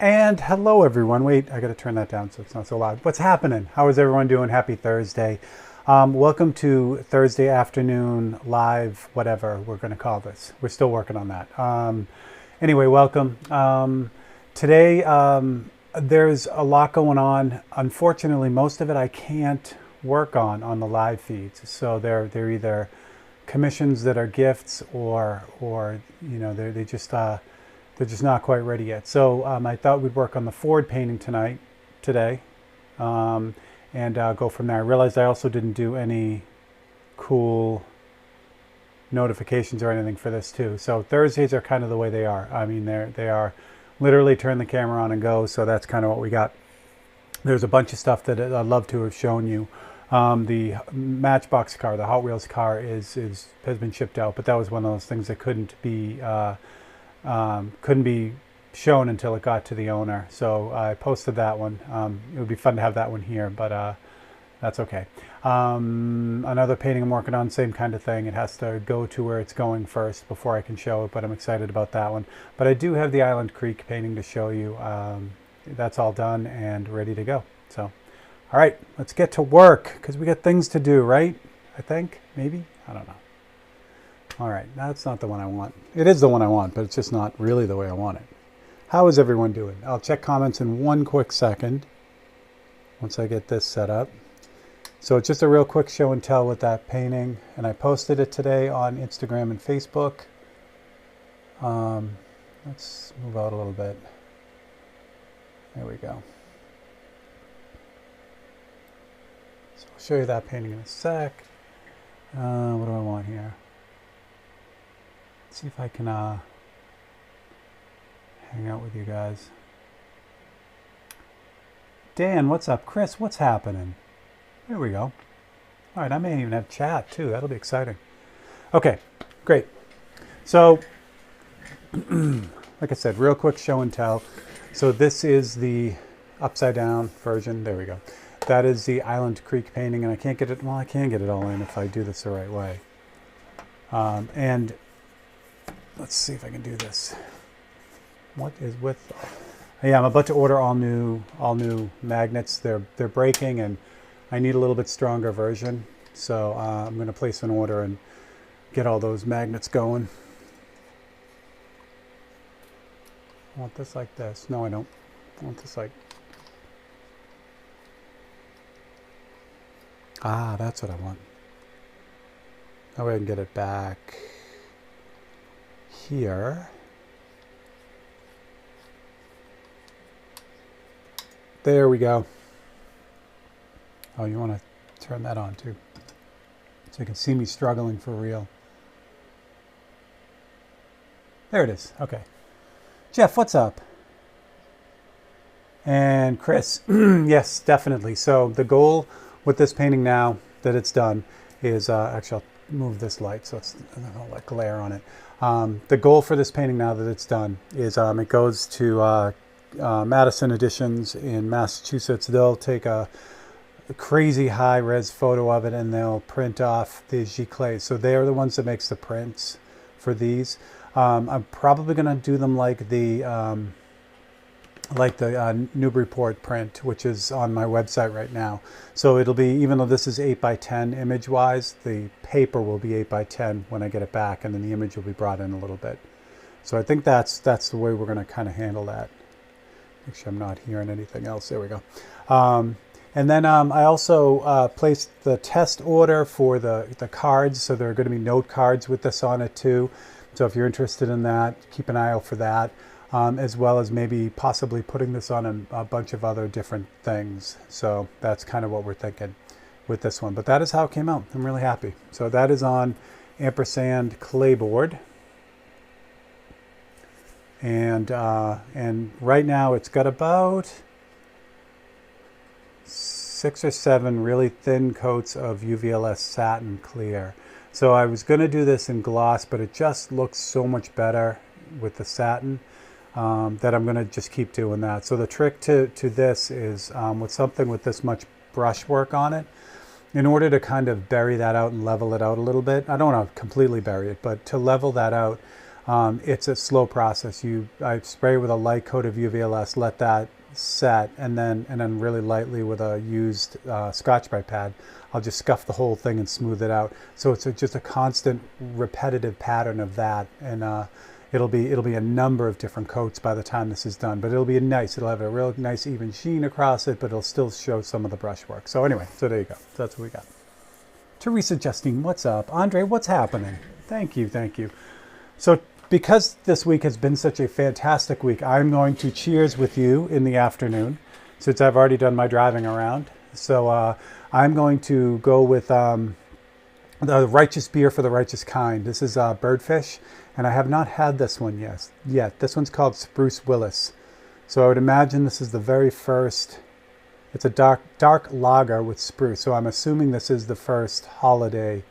And hello, everyone. Wait, I got to turn that down so it's not so loud. What's happening? How is everyone doing? Happy Thursday. Welcome to Thursday afternoon live, whatever we're going to call this. We're still working on that. Anyway, welcome. Today, there's a lot going on. Unfortunately, most of it I can't work on the live feeds. So they're either commissions that are gifts or you know they're just not quite ready yet. So I thought we'd work on the Ford painting today, and go from there. I realized I also didn't do any cool notifications or anything for this too. So Thursdays are kind of the way they are. I mean, they are literally turn the camera on and go. So that's kind of what we got. There's a bunch of stuff that I'd love to have shown you. The Matchbox car, the Hot Wheels car, has been shipped out, but that was one of those things that couldn't be shown until it got to the owner. So I posted that one. It would be fun to have that one here, but that's okay. Another painting I'm working on, same kind of thing. It has to go to where it's going first before I can show it, but I'm excited about that one. But I do have the Island Creek painting to show you. That's all done and ready to go. So, all right, let's get to work because we got things to do, right? I think, maybe, I don't know. All right, that's not the one I want. It is the one I want, but it's just not really the way I want it. How is everyone doing? I'll check comments in one quick second once I get this set up. So it's just a real quick show and tell with that painting, and I posted it today on Instagram and Facebook. Let's move out a little bit. There we go. So I'll show you that painting in a sec. What do I want here? Let's see if I can hang out with you guys. Dan, what's up? Chris, what's happening? There we go. All right, I may even have chat too. That'll be exciting. Okay, great. So, like I said, real quick show and tell. So this is the upside down version. There we go. That is the Island Creek painting, and I can't get it. Well, I can get it all in if I do this the right way. And let's see if I can do this. What is with? Yeah, I'm about to order all new magnets. They're breaking, and I need a little bit stronger version. So I'm going to place an order and get all those magnets going. I want this like this. No, I don't. I want this like. Ah, that's what I want. That way I can get it back here. There we go. Oh, you want to turn that on too, so you can see me struggling for real. There it is. Okay. Jeff, what's up? And Chris, yes, definitely. So the goal with this painting now that it's done is, actually I'll move this light so it's I'll let glare on it. The goal for this painting now that it's done is it goes to Madison Editions in Massachusetts. They'll take a crazy high res photo of it and they'll print off the Giclée. So they are the ones that makes the prints for these. I'm probably going to do them like the Newburyport print, which is on my website right now. So it'll be, even though this is 8x10 image wise, the paper will be 8x10 when I get it back, and then the image will be brought in a little bit. So I think that's the way we're going to kind of handle that. Make sure I'm not hearing anything else. There we go. And then I also placed the test order for the cards. So there are going to be note cards with this on it too. So if you're interested in that, keep an eye out for that. As well as maybe possibly putting this on a bunch of other different things. So that's kind of what we're thinking with this one. But that is how it came out. I'm really happy. So that is on ampersand clayboard. And right now it's got about 6 or 7 really thin coats of UVLS satin clear. So I was going to do this in gloss, but it just looks so much better with the satin that I'm going to just keep doing that. So the trick to this is with something with this much brushwork on it, in order to kind of bury that out and level it out a little bit. I don't want to completely bury it, but to level that out, It's a slow process. I spray with a light coat of UVLS, let that set, and then really lightly with a used Scotch-Brite pad, I'll just scuff the whole thing and smooth it out. So it's just a constant, repetitive pattern of that, and it'll be a number of different coats by the time this is done. But it'll be nice. It'll have a real nice even sheen across it, but it'll still show some of the brushwork. So anyway, so there you go. So that's what we got. Teresa Justine, what's up? Andre, what's happening? Thank you, thank you. So because this week has been such a fantastic week, I'm going to cheers with you in the afternoon, since I've already done my driving around. So I'm going to go with the Righteous Beer for the Righteous Kind. This is Birdfish, and I have not had this one yet. This one's called Spruce Willis. So I would imagine this is the very first. It's a dark lager with spruce. So I'm assuming this is the first holiday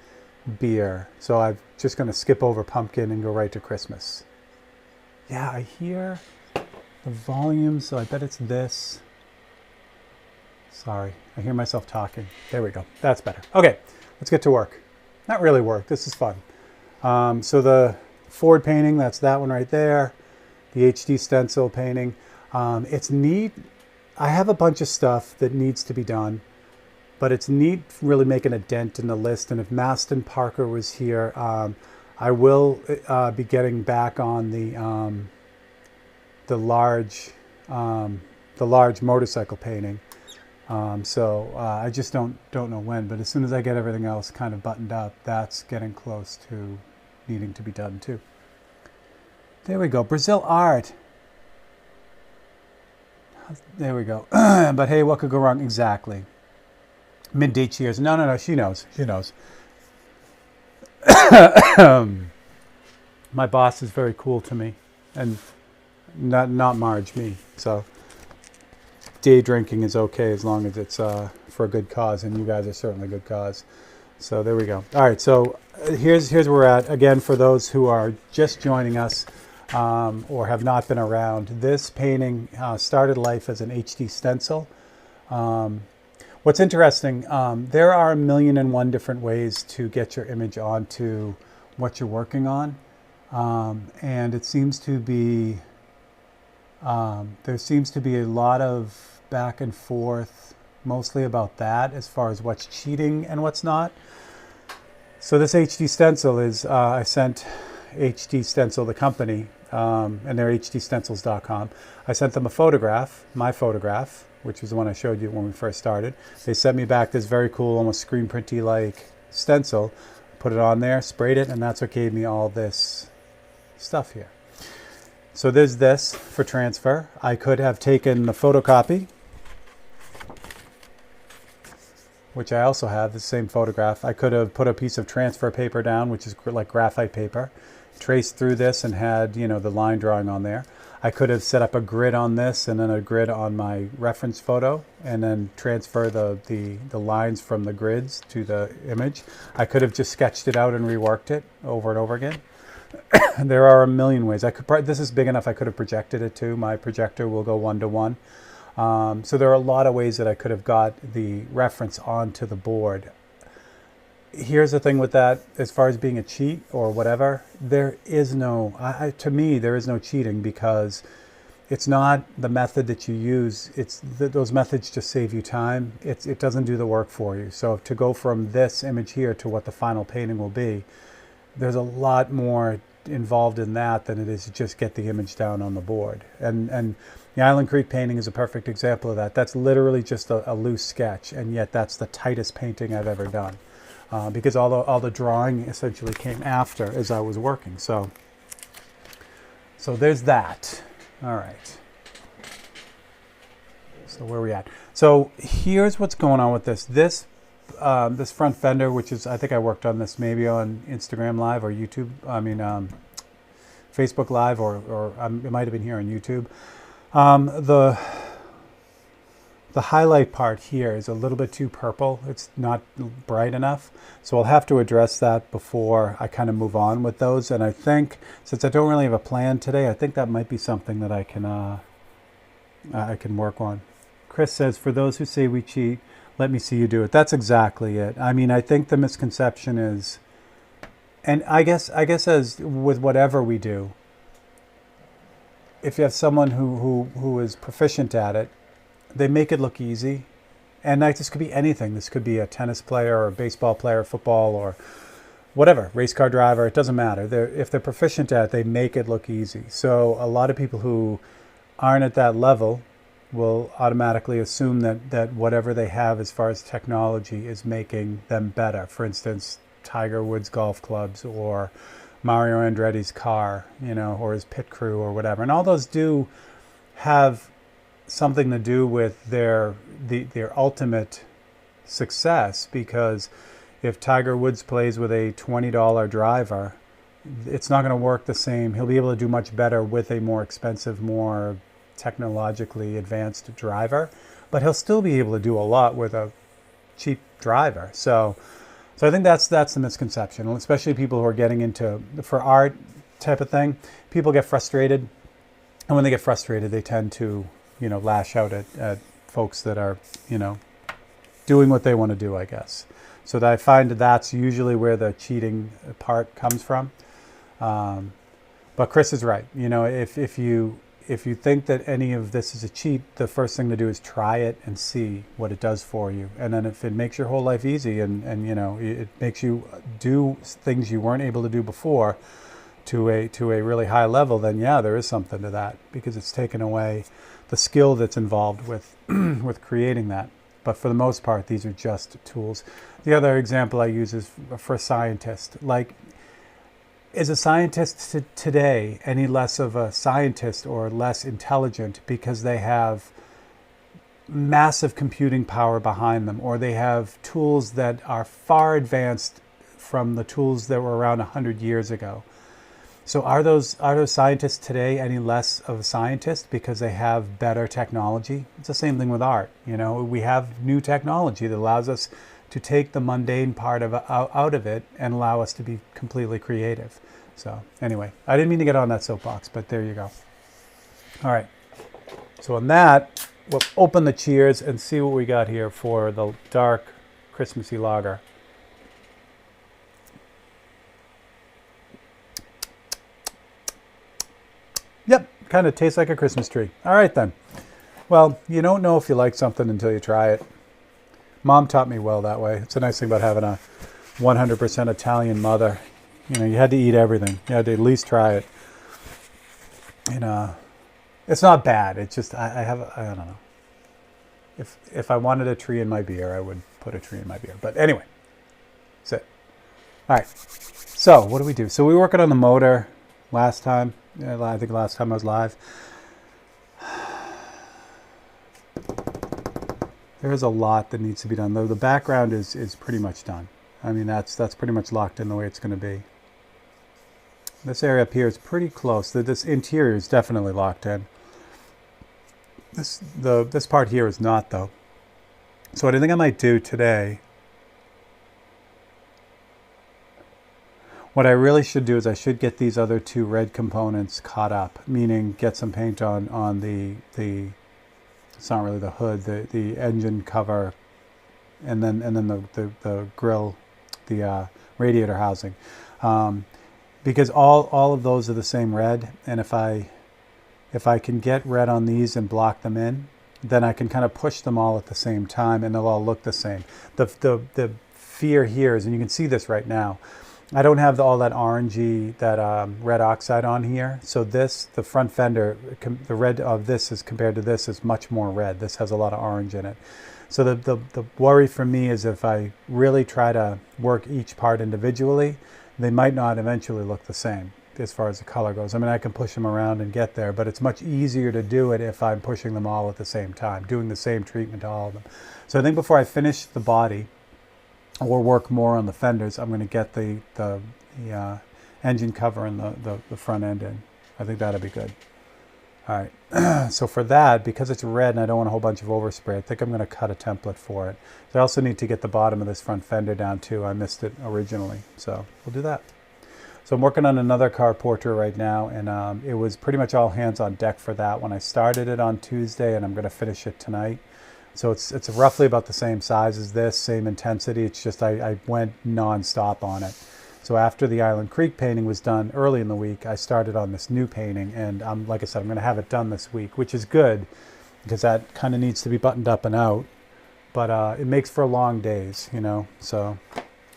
beer. So I'm just going to skip over pumpkin and go right to Christmas. Yeah, I hear the volume, so I bet it's this. Sorry, I hear myself talking. There we go. That's better. Okay, let's get to work. Not really work. This is fun. So the Ford painting, that's that one right there. The HD stencil painting. It's neat. I have a bunch of stuff that needs to be done, but it's neat really making a dent in the list. And if Maston Parker was here, I will be getting back on the large motorcycle painting. So I just don't know when, but as soon as I get everything else kind of buttoned up, that's getting close to needing to be done too. There we go. Brazil art. There we go. But hey, what could go wrong? Exactly. Midday cheers. No. She knows. My boss is very cool to me, and not Marge, me. So day drinking is okay as long as it's for a good cause, and you guys are certainly a good cause. So there we go. All right. So here's where we're at. Again, for those who are just joining us. Or have not been around. This painting started life as an HD stencil. What's interesting, there are 1,000,001 different ways to get your image onto what you're working on. And it seems to be, there seems to be a lot of back and forth, mostly about that as far as what's cheating and what's not. So this HD stencil is, I sent HD Stencil, the company, and they're hdstencils.com. I sent them a photograph, my photograph, which was the one I showed you when we first started. They sent me back this very cool, almost screen printy like stencil, put it on there, sprayed it, and that's what gave me all this stuff here. So there's this for transfer. I could have taken the photocopy, which I also have, the same photograph. I could have put a piece of transfer paper down, which is like graphite paper, traced through this and had, the line drawing on there. I could have set up a grid on this and then a grid on my reference photo and then transfer the lines from the grids to the image. I could have just sketched it out and reworked it over and over again. There are a million ways. This is big enough I could have projected it too. My projector will go 1-to-1. So there are a lot of ways that I could have got the reference onto the board. Here's the thing with that, as far as being a cheat or whatever, there is no, to me, there is no cheating, because it's not the method that you use. It's those methods just save you time. It doesn't do the work for you. So to go from this image here to what the final painting will be, there's a lot more involved in that than it is to just get the image down on the board. And the Island Creek painting is a perfect example of that. That's literally just a loose sketch, and yet that's the tightest painting I've ever done. Because all the drawing essentially came after as I was working. So there's that. All right. So where are we at? So here's what's going on with this. This front fender, which is, I think I worked on this maybe on Instagram Live or YouTube. Facebook Live, or it might have been here on YouTube. The highlight part here is a little bit too purple. It's not bright enough. So I'll have to address that before I kind of move on with those. And I think, since I don't really have a plan today, I think that might be something that I can work on. Chris says, for those who say we cheat, let me see you do it. That's exactly it. I mean, I think the misconception is And I guess as with whatever we do, if you have someone who is proficient at it, they make it look easy. And like, this could be anything. This could be a tennis player or a baseball player, football, or whatever, race car driver. It doesn't matter. If they're proficient at it, they make it look easy. So a lot of people who aren't at that level will automatically assume that whatever they have as far as technology is making them better. For instance, Tiger Woods golf clubs, or Mario Andretti's car, or his pit crew or whatever. And all those do have something to do with their ultimate success, because if Tiger Woods plays with a $20 driver, it's not going to work the same. He'll be able to do much better with a more expensive, more technologically advanced driver, but he'll still be able to do a lot with a cheap driver. So I think that's the misconception, especially people who are getting into, for art type of thing, people get frustrated, and when they get frustrated, they tend to, lash out at folks that are, doing what they want to do, I guess. So that I find that's usually where the cheating part comes from. But Chris is right. If you think that any of this is a cheat, the first thing to do is try it and see what it does for you. And then if it makes your whole life easy and it makes you do things you weren't able to do before to a really high level, then yeah, there is something to that, because it's taken away the skill that's involved with with creating that. But for the most part, these are just tools. The other example I use is for a scientist. Like, is a scientist today any less of a scientist or less intelligent because they have massive computing power behind them, or they have tools that are far advanced from the tools that were around 100 years ago? So are those scientists today any less of a scientist because they have better technology? It's the same thing with art. We have new technology that allows us to take the mundane part out of it and allow us to be completely creative. So anyway, I didn't mean to get on that soapbox, but there you go. All right. So on that, we'll open the cheers and see what we got here for the dark Christmassy lager. Yep, kind of tastes like a Christmas tree. All right then. Well, you don't know if you like something until you try it. Mom taught me well that way. It's a nice thing about having a 100% Italian mother. You had to eat everything. You had to at least try it. It's not bad. It's just I don't know. If I wanted a tree in my beer, I would put a tree in my beer. But anyway, that's it. All right. So what do we do? So we were working on the motor last time. I think last time I was live. There is a lot that needs to be done, though. The background is pretty much done. I mean, that's pretty much locked in the way it's going to be. This area up here is pretty close. This interior is definitely locked in. This part here is not, though. So what I think I might do today, what I really should do is I should get these other two red components caught up, meaning get some paint on the it's not really the hood, the engine cover, and then the grill, the radiator housing, because all of those are the same red, and if I can get red on these and block them in, then I can kind of push them all at the same time, and they'll all look the same. The fear here is, and you can see this right now, I don't have all that orangey, that red oxide on here. So the front fender, the red of this is compared to this is much more red. This has a lot of orange in it. So the worry for me is if I really try to work each part individually, they might not eventually look the same as far as the color goes. I mean, I can push them around and get there, but it's much easier to do it if I'm pushing them all at the same time, doing the same treatment to all of them. So I think before I finish the body, or work more on the fenders, I'm going to get the engine cover and the front end in. I think that'll be good. All right. So for that, because it's red and I don't want a whole bunch of overspray, I think I'm going to cut a template for it. So I also need to get the bottom of this front fender down too. I missed it originally, so we'll do that. So I'm working on another car portrait right now, and it was pretty much all hands on deck for that one. I started it on Tuesday, and I'm going to finish it tonight. So it's roughly about the same size as this, same intensity. It's just I went non-stop on it. So after the Island Creek painting was done early in the week, I started on this new painting, and like I said, I'm going to have it done this week, which is good because that kind of needs to be buttoned up and out. But it makes for long days, you know. So,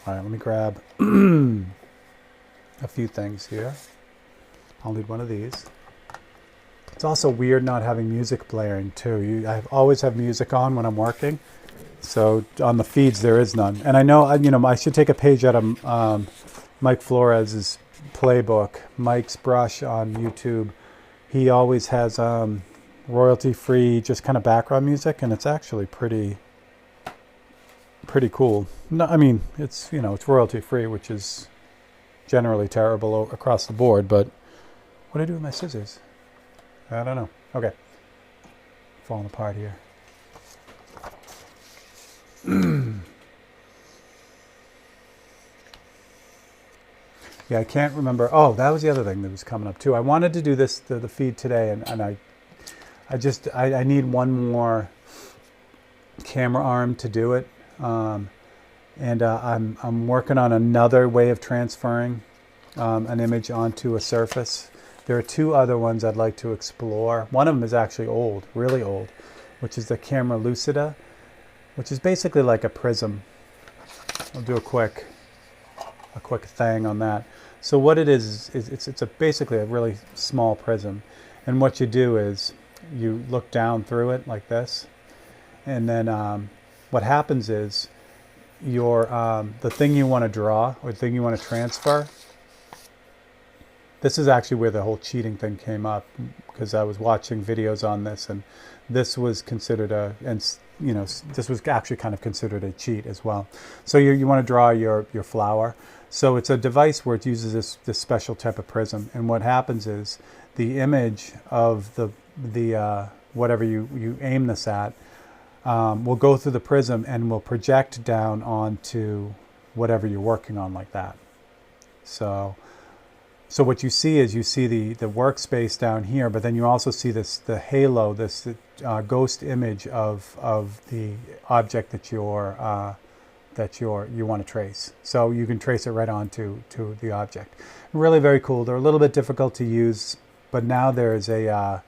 all right, let me grab a few things here. I'll need one of these. It's also weird not having music blaring too. I always have music on when I'm working. So on the feeds there is none. And I know, you know, I should take a page out of Mike Flores's playbook, Mike's Brush on YouTube. He always has royalty-free, just kind of background music, and it's actually pretty cool. No, I mean, it's, you know, it's royalty-free, which is generally terrible across the board. But what do I do with my scissors? I don't know. Okay. Falling apart here. Yeah, I can't remember. Oh, that was the other thing that was coming up too. I wanted to do this, the feed today, and I need one more camera arm to do it. I'm working on another way of transferring an image onto a surface. There are two other ones I'd like to explore. One of them is actually old, really old, which is the Camera Lucida, which is basically like a prism. I'll do a quick thing on that. So what it is it's basically a really small prism, and what you do is you look down through it like this, and then what happens is the thing you want to draw or the thing you want to transfer. This is actually where the whole cheating thing came up, because I was watching videos on this, and this was considered this was actually kind of considered a cheat as well. So you want to draw your flower. So it's a device where it uses this special type of prism, and what happens is the image of the whatever you aim this at will go through the prism and will project down onto whatever you're working on, like that. So what you see is the workspace down here, but then you also see the halo, this ghost image of the object that you want to trace. So you can trace it right onto the object. Really very cool. They're a little bit difficult to use, but now there are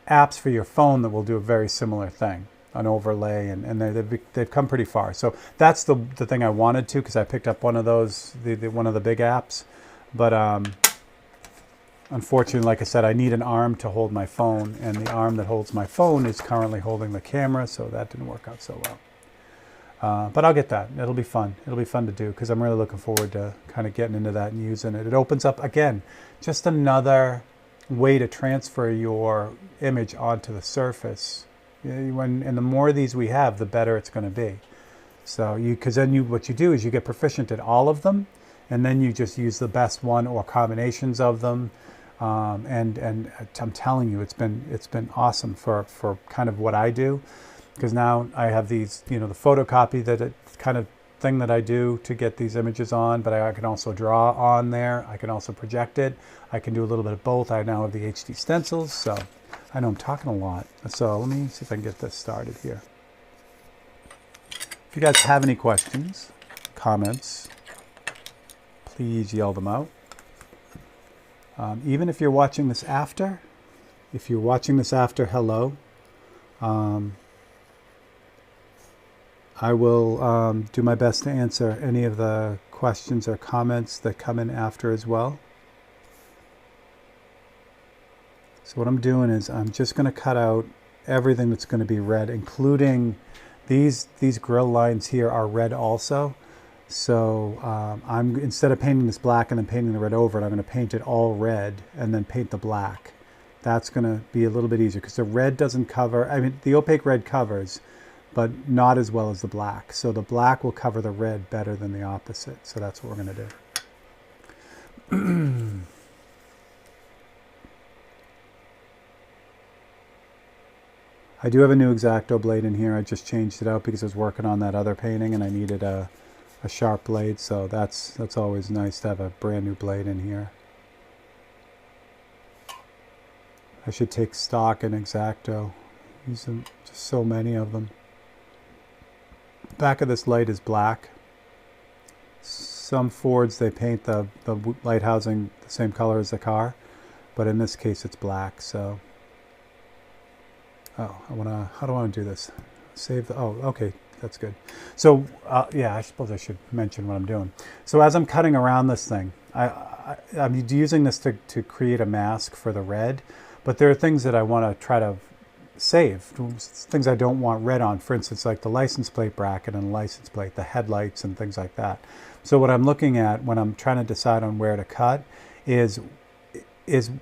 apps for your phone that will do a very similar thing, an overlay, and they've come pretty far. So that's the thing I wanted to, because I picked up one of those, one of the big apps, but unfortunately, like I said, I need an arm to hold my phone, and the arm that holds my phone is currently holding the camera, so that didn't work out so well. But I'll get that. It'll be fun. It'll be fun to do, because I'm really looking forward to kind of getting into that and using it. It opens up, again, just another way to transfer your image onto the surface. And the more of these we have, the better it's going to be. So because then what you do is you get proficient at all of them, and then you just use the best one or combinations of them. And I'm telling you, it's been awesome for kind of what I do, because now I have these, the photocopy kind of thing that I do to get these images on, but I can also draw on there. I can also project it. I can do a little bit of both. I now have the HD stencils, so I know I'm talking a lot. So let me see if I can get this started here. If you guys have any questions, comments, please yell them out. Even if you're watching this after, hello. I will do my best to answer any of the questions or comments that come in after as well. So what I'm doing is I'm just going to cut out everything that's going to be red, including these grill lines here are red also. So I'm, instead of painting this black and then painting the red over it, I'm going to paint it all red and then paint the black. That's going to be a little bit easier, because the red doesn't cover, I mean, the opaque red covers, but not as well as the black. So the black will cover the red better than the opposite. So that's what we're going to do. I do have a new X-Acto blade in here. I just changed it out because I was working on that other painting and I needed a sharp blade. So that's always nice to have a brand new blade in here. I should take stock in X-Acto. Using just so many of them. Back of this light is black, some Fords, they paint the light housing the same color as the car, but in this case it's black. So, how do I want to do this? Save the, okay, that's good. So, yeah, I suppose I should mention what I'm doing. So as I'm cutting around this thing, I'm using this to create a mask for the red, but there are things that I want to try to save, things I don't want red on. For instance, like the license plate bracket and the license plate, the headlights and things like that. So what I'm looking at when I'm trying to decide on where to cut is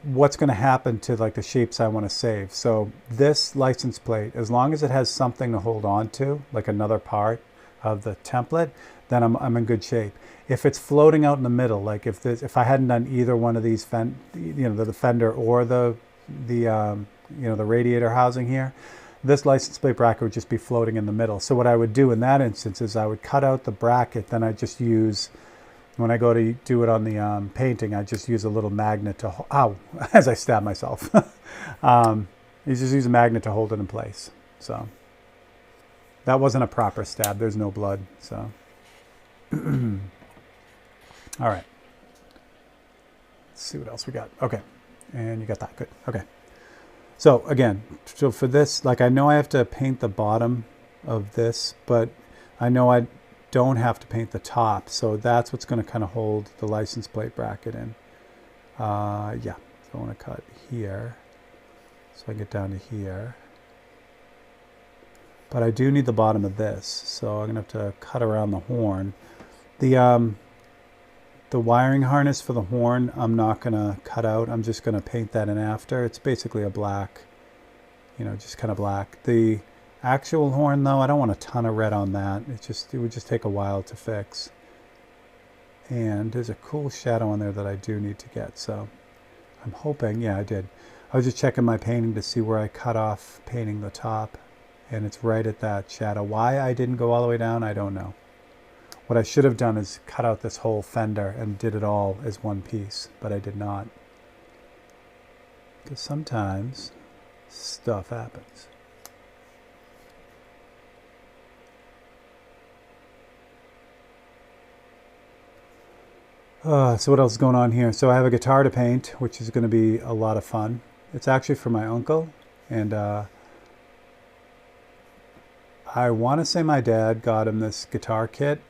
what's going to happen to like the shapes I want to save. So this license plate, as long as it has something to hold on to, like another part of the template, then I'm in good shape. If it's floating out in the middle, like if I hadn't done either one of these, the fender or the radiator housing here, this license plate bracket would just be floating in the middle. So what I would do in that instance is I would cut out the bracket, then I just use, when I go to do it on the painting, I just use a little magnet to, as I stab myself. You just use a magnet to hold it in place. So that wasn't a proper stab. There's no blood. So, all right. Let's see what else we got. Okay. And you got that. Good. Okay. So again, so for this, like I know I have to paint the bottom of this, but I know I don't have to paint the top. So that's what's going to kind of hold the license plate bracket in. Yeah, so I want to cut here. So I get down to here. But I do need the bottom of this. So I'm going to have to cut around the horn. The wiring harness for the horn, I'm not going to cut out. I'm just going to paint that in after. It's basically a black, just kind of black. The actual horn, though, I don't want a ton of red on that. It would just take a while to fix. And there's a cool shadow on there that I do need to get. So I'm hoping, yeah, I did. I was just checking my painting to see where I cut off painting the top. And it's right at that shadow. Why I didn't go all the way down, I don't know. What I should have done is cut out this whole fender and did it all as one piece, but I did not. Because sometimes stuff happens. So what else is going on here? So I have a guitar to paint, which is going to be a lot of fun. It's actually for my uncle, and I want to say my dad got him this guitar kit.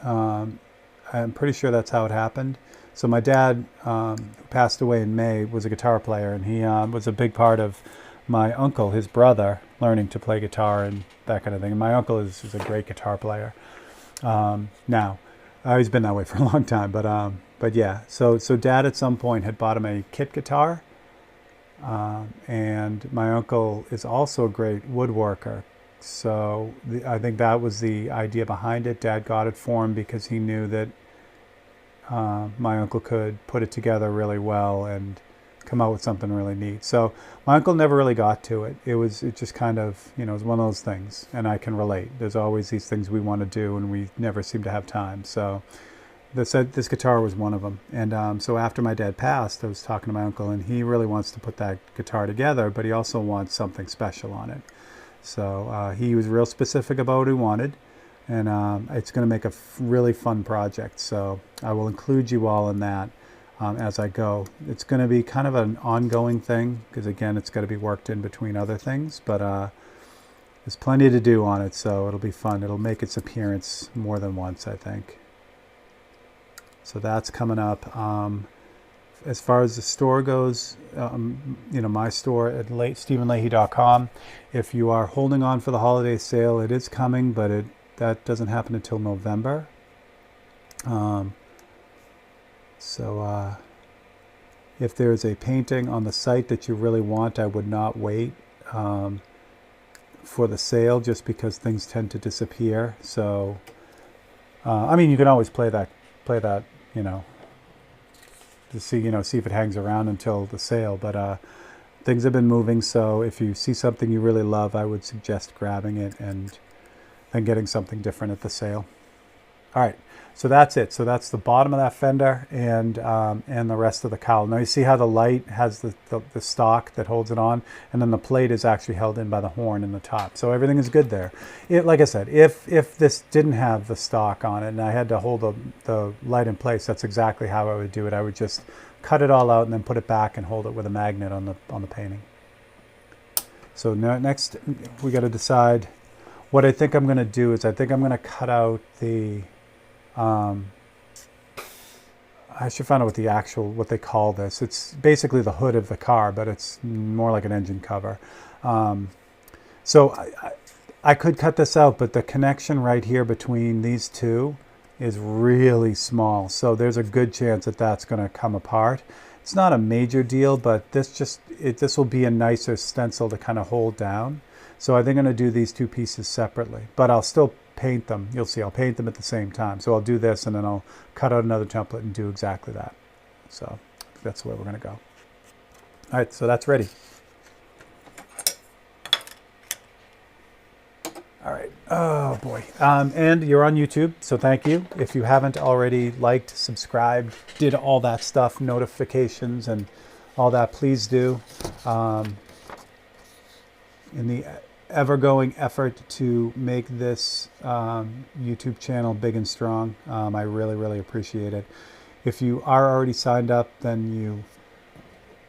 I'm pretty sure that's how it happened. So my dad, who passed away in May, was a guitar player, and he was a big part of my uncle, his brother, learning to play guitar and that kind of thing. And my uncle is a great guitar player now. He's been that way for a long time, but yeah. So Dad at some point had bought him a kit guitar, and my uncle is also a great woodworker. So I think that was the idea behind it. Dad got it for him because he knew that my uncle could put it together really well and come out with something really neat. So my uncle never really got to it. It just kind of, it was one of those things, and I can relate. There's always these things we want to do and we never seem to have time. So this guitar was one of them. And so after my dad passed, I was talking to my uncle, and he really wants to put that guitar together, but he also wants something special on it. So he was real specific about what he wanted, and it's going to make a really fun project. So I will include you all in that as I go. It's going to be kind of an ongoing thing because, again, it's got to be worked in between other things, but there's plenty to do on it, so it'll be fun. It'll make its appearance more than once, I think. So that's coming up. As far as the store goes, my store at StephenLeahy.com. If you are holding on for the holiday sale, it is coming, but that doesn't happen until November. So if there's a painting on the site that you really want, I would not wait for the sale, just because things tend to disappear. So, you can always play that, to see if it hangs around until the sale, but things have been moving, so if you see something you really love, I would suggest grabbing it and then getting something different at the sale. All right, so that's it. So that's the bottom of that fender and the rest of the cowl. Now you see how the light has the stock that holds it on, and then the plate is actually held in by the horn in the top. So everything is good there. Like I said, if this didn't have the stock on it and I had to hold the light in place, that's exactly how I would do it. I would just cut it all out and then put it back and hold it with a magnet on the painting. So next we got to decide. What I think I'm going to do is I think I'm going to cut out the I should find out what they call this. It's basically the hood of the car, but it's more like an engine cover. So I could cut this out, but the connection right here between these two is really small. So there's a good chance that that's going to come apart. It's not a major deal, but this will be a nicer stencil to kind of hold down. So I think I'm going to do these two pieces separately, but I'll still paint them. You'll see, I'll paint them at the same time. So I'll do this and then I'll cut out another template and do exactly that. So that's the way we're going to go. All right, so that's ready. All right, oh boy. And you're on YouTube, so thank you. If you haven't already liked, subscribed, did all that stuff, notifications and all that, please do. In the ever-going effort to make this YouTube channel big and strong. I really, really appreciate it. If you are already signed up, then you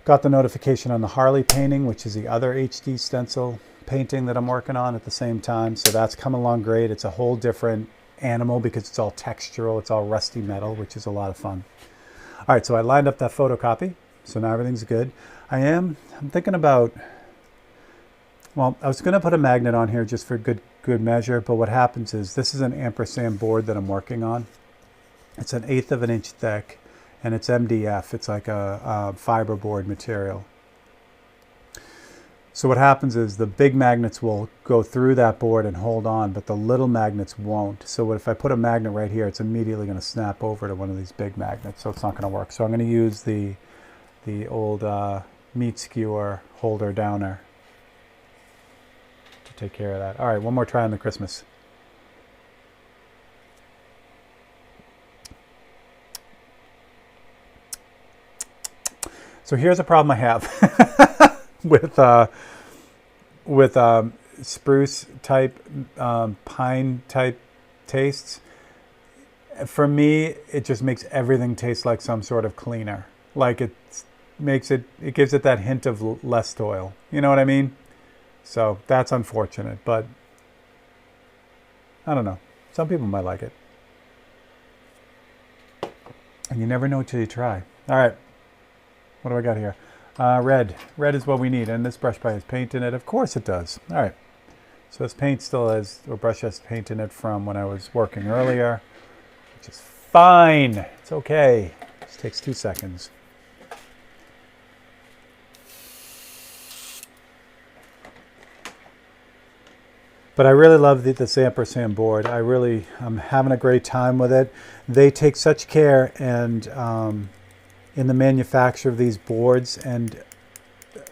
got the notification on the Harley painting, which is the other HD stencil painting that I'm working on at the same time. So that's come along great. It's a whole different animal because it's all textural. It's all rusty metal, which is a lot of fun. All right, so I lined up that photocopy. So now everything's good. I'm thinking about, well, I was going to put a magnet on here just for good measure, but what happens is this is an ampersand board that I'm working on. It's 1/8 of an inch thick, and it's MDF. It's like a fiber board material. So what happens is the big magnets will go through that board and hold on, but the little magnets won't. So if I put a magnet right here, it's immediately going to snap over to one of these big magnets, so it's not going to work. So I'm going to use the old meat skewer holder downer to take care of that. All right, one more try on the Christmas. So here's a problem I have with spruce type, pine type tastes. For me, it just makes everything taste like some sort of cleaner. Like it gives it that hint of less oil. You know what I mean? So that's unfortunate, but I don't know. Some people might like it. And you never know until you try. All right. What do I got here? Red. Red is what we need. And this brush probably has paint in it. Of course it does. All right. So this paint still has, or brush has paint in it from when I was working earlier, which is fine. It's okay. Just takes 2 seconds. But I really love this ampersand board. I'm having a great time with it. They take such care and in the manufacture of these boards, and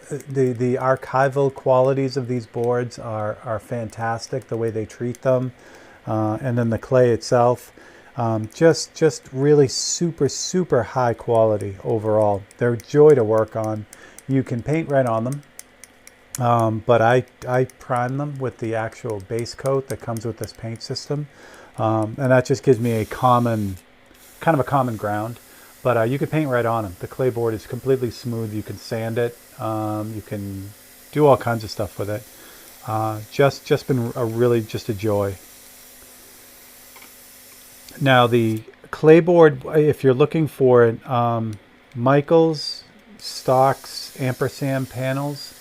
the archival qualities of these boards are fantastic. The way they treat them, and then the clay itself, just really super high quality overall. They're a joy to work on. You can paint right on them. But I prime them with the actual base coat that comes with this paint system. And that just gives me kind of a common ground. But you can paint right on them. The clay board is completely smooth. You can sand it. You can do all kinds of stuff with it. Just been just a joy. Now the clay board, if you're looking for it, Michaels stocks ampersand panels.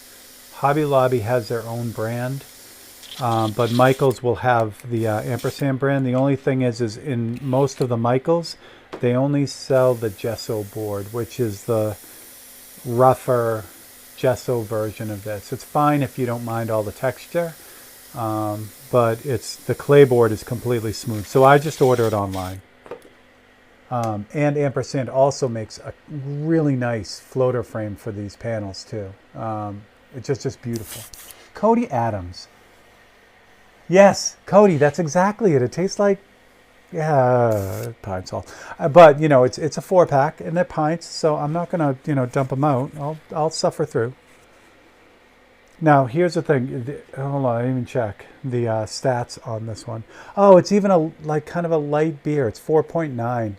Hobby Lobby has their own brand, but Michaels will have the ampersand brand. The only thing is in most of the Michaels, they only sell the gesso board, which is the rougher gesso version of this. It's fine if you don't mind all the texture, but the clay board is completely smooth. So I just order it online. And ampersand also makes a really nice floater frame for these panels too. It's just beautiful. Cody Adams. Yes, Cody, that's exactly it. It tastes like Yeah, pine sol. But you know, it's a 4 pack and they're pints, so I'm not gonna dump them out. I'll suffer through. Now here's the thing. Hold on, I didn't even check the stats on this one. Oh, it's even a like kind of a light beer. It's 4.9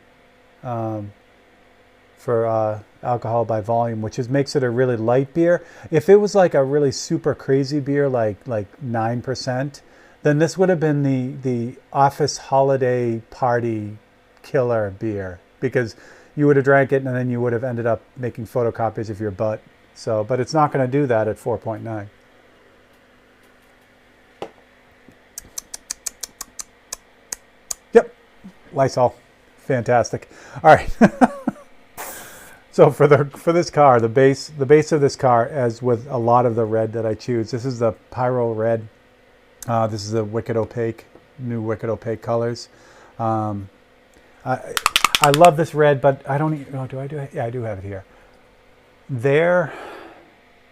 for alcohol by volume, which makes it a really light beer. If it was like a really super crazy beer, like 9%, then this would have been the office holiday party killer beer because you would have drank it and then you would have ended up making photocopies of your butt. So, but it's not going to do that at 4.9. Yep, Lysol, fantastic. All right. So for this car, the base of this car, as with a lot of the red that I choose, this is the Pyro Red. This is the Wicked Opaque, new Wicked Opaque colors. I love this red, but I don't. Oh, do I do it? Yeah, I do have it here.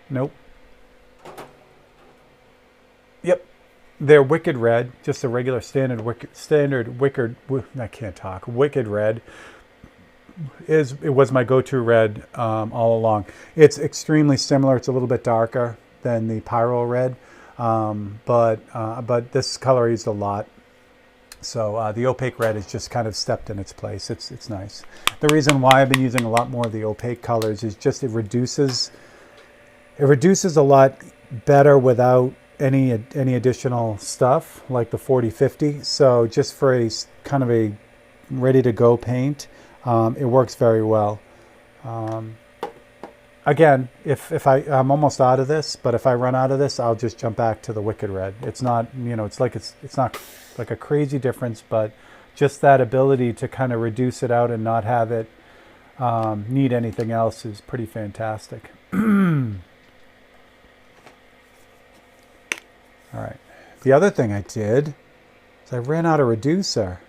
Nope. Yep, they're Wicked Red, just a regular standard Wicked. I can't talk. Wicked Red. It was my go-to red all along. It's extremely similar. It's a little bit darker than the Pyro Red, but this color I used a lot. So the opaque red has just kind of stepped in its place. It's nice. The reason why I've been using a lot more of the opaque colors is just it reduces a lot better without any additional stuff like the 4050. So just for a kind of a ready to go paint. It works very well. Again, if I'm almost out of this, but if I run out of this, I'll just jump back to the Wicked Red. It's not, it's not like a crazy difference, but just that ability to kind of reduce it out and not have it need anything else is pretty fantastic. All right. The other thing I did is I ran out of reducer.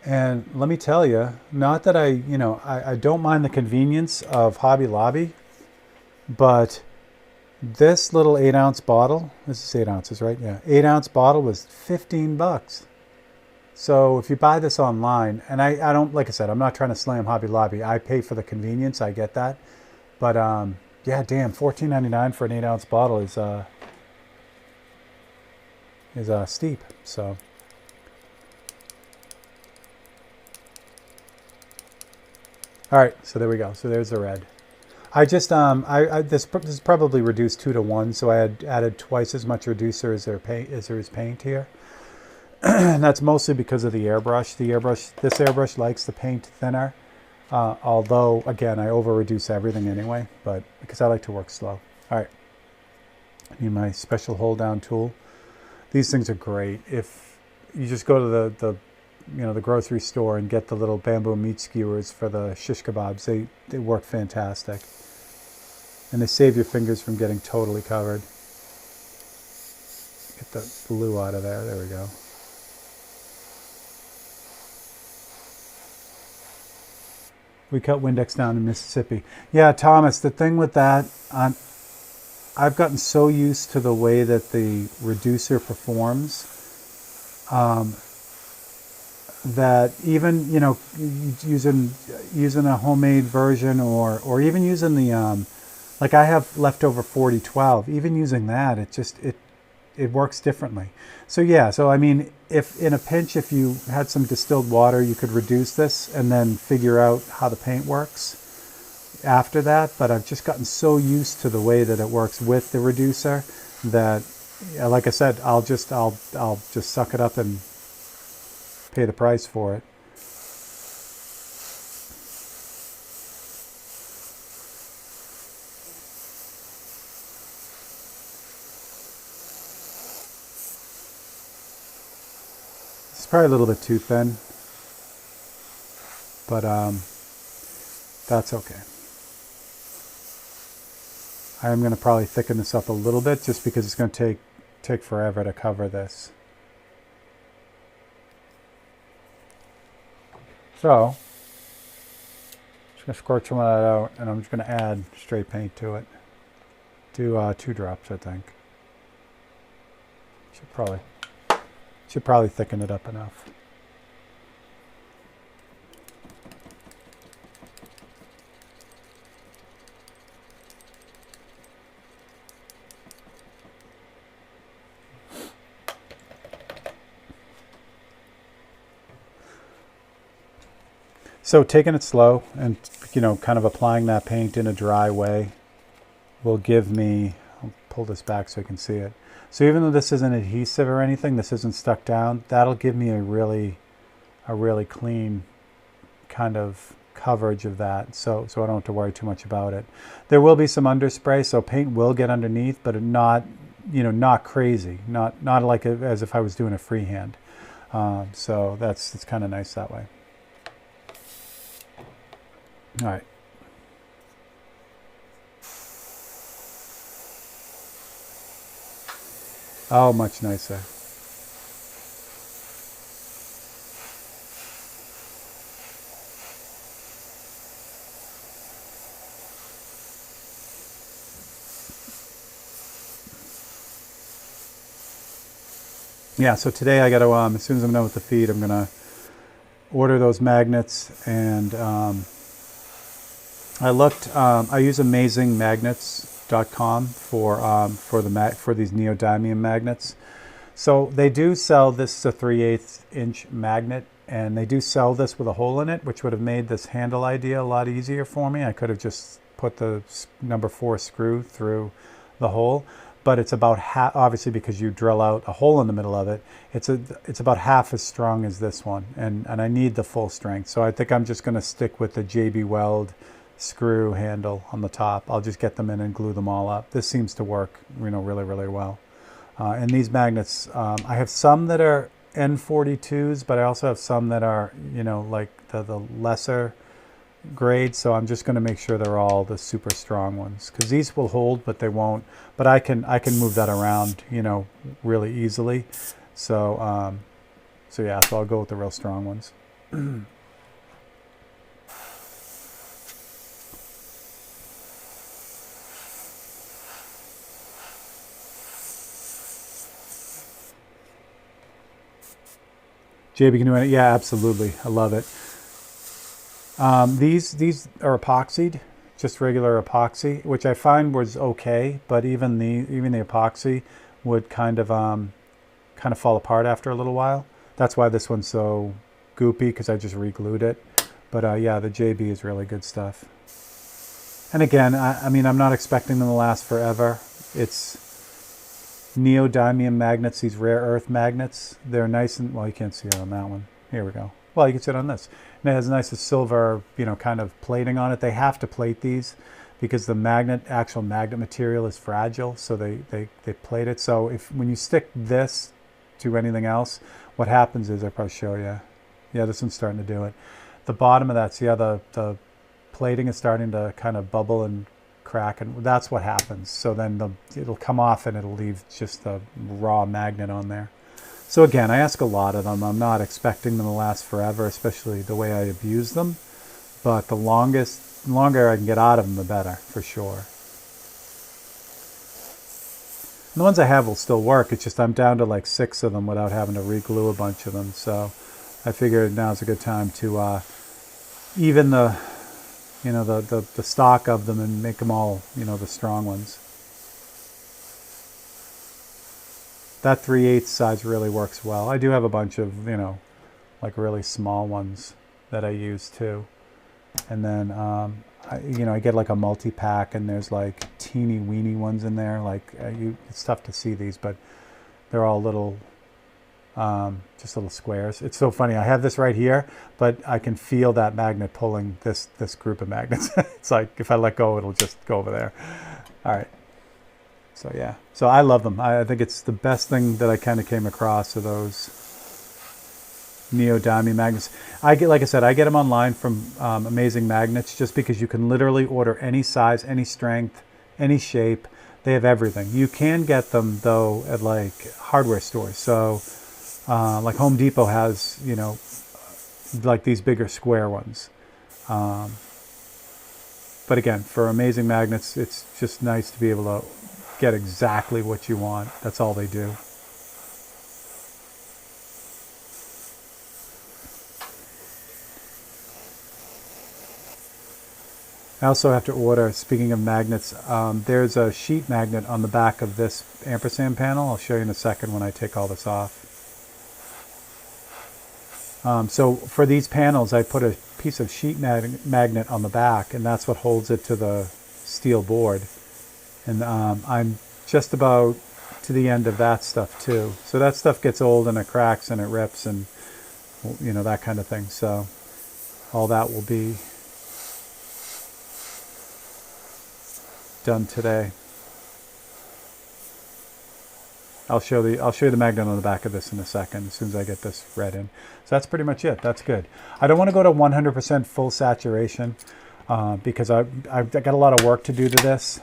And let me tell you, not that I don't mind the convenience of Hobby Lobby, but this little 8-ounce bottle, this is 8 ounces, right? Yeah, 8-ounce bottle was $15. So if you buy this online, and I don't, like I said, I'm not trying to slam Hobby Lobby. I pay for the convenience, I get that. But yeah, damn, $14.99 for an 8-ounce bottle is steep, so. All right, so there we go. So there's the red. I just this is probably reduced 2 to 1, so I had added twice as much reducer as there is paint here, and that's mostly because of the airbrush. This airbrush likes the paint thinner, although again I over reduce everything anyway, but because I like to work slow. All right, I need my special hold down tool. These things are great. If you just go to the grocery store and get the little bamboo meat skewers for the shish kebabs. They work fantastic. And they save your fingers from getting totally covered. Get the glue out of there. There we go. We cut Windex down in Mississippi. Yeah, Thomas, the thing with that, I've gotten so used to the way that the reducer performs that even using a homemade version or even using the like I have leftover 4012, even using that, it works differently. So yeah, so I mean, if in a pinch, if you had some distilled water, you could reduce this and then figure out how the paint works after that. But I've just gotten so used to the way that it works with the reducer that, like I said, I'll just suck it up and pay the price for it. It's probably a little bit too thin, but that's okay. I am going to probably thicken this up a little bit just because it's going to take forever to cover this. So, just going to squirt some of that out, and I'm just going to add straight paint to it. Do 2 drops, I think. Should probably thicken it up enough. So taking it slow and, kind of applying that paint in a dry way will give me, I'll pull this back so you can see it. So even though this isn't adhesive or anything, this isn't stuck down, that'll give me a really clean kind of coverage of that, so I don't have to worry too much about it. There will be some underspray, so paint will get underneath, but not, not crazy, not like as if I was doing a freehand. So it's kind of nice that way. All right. Oh, much nicer. Yeah, so today I got to, as soon as I'm done with the feed, I'm going to order those magnets. And I looked, I use amazingmagnets.com for these neodymium magnets. So they do sell, this is a 3/8 inch magnet, and they do sell this with a hole in it, which would have made this handle idea a lot easier for me. I could have just put the number 4 screw through the hole. But it's about half, obviously, because you drill out a hole in the middle of it, it's about half as strong as this one, and I need the full strength. So I think I'm just going to stick with the JB Weld screw handle on the top. I'll just get them in and glue them all up. This seems to work, really, really well. And these magnets, I have some that are N42s, but I also have some that are, like the lesser grade, so I'm just going to make sure they're all the super strong ones, because these will hold but they won't, but I can move that around really easily. So yeah, so I'll go with the real strong ones. JB can do it. Yeah, absolutely, I love it. These are epoxied, just regular epoxy, which I find was okay, but even the epoxy would kind of fall apart after a little while. That's why this one's so goopy, because I just re-glued it. But yeah, the JB is really good stuff. And again, I mean, I'm not expecting them to last forever. It's neodymium magnets, these rare earth magnets. They're nice and, well, you can't see it on that one. Here we go. Well, you can see it on this. And it has a nice silver, kind of plating on it. They have to plate these because the actual magnet material is fragile, so they plate it. So when you stick this to anything else, what happens is, I'll probably show you. Yeah, this one's starting to do it. The bottom of that, see how the plating is starting to kind of bubble and crack, and that's what happens. So then it'll come off and it'll leave just the raw magnet on there. So again, I ask a lot of them. I'm not expecting them to last forever, especially the way I abuse them. But the longer I can get out of them, the better, for sure. And the ones I have will still work. It's just I'm down to like 6 of them without having to re-glue a bunch of them. So I figured now's a good time to even the stock of them and make them all, the strong ones. That 3/8 size really works well. I do have a bunch of, like really small ones that I use too. And then, I get like a multi-pack, and there's like teeny weeny ones in there. Like it's tough to see these, but they're all little, just little squares. It's so funny. I have this right here, but I can feel that magnet pulling this group of magnets. It's like if I let go, it'll just go over there. All right. So yeah, so I love them. I think it's the best thing that I kind of came across of those neodymium magnets. Like I said, I get them online from Amazing Magnets, just because you can literally order any size, any strength, any shape. They have everything. You can get them though at like hardware stores. So like Home Depot has, like these bigger square ones. But again, for Amazing Magnets, it's just nice to be able to get exactly what you want. That's all they do. I also have to order, speaking of magnets, there's a sheet magnet on the back of this ampersand panel. I'll show you in a second when I take all this off. So for these panels, I put a piece of sheet magnet on the back, and that's what holds it to the steel board. And I'm just about to the end of that stuff too. So that stuff gets old and it cracks and it rips and, you know, that kind of thing. So all that will be done today. I'll show you the magnet on the back of this in a second as soon as I get this red in. So that's pretty much it. That's good. I don't want to go to 100% full saturation because I've got a lot of work to do to this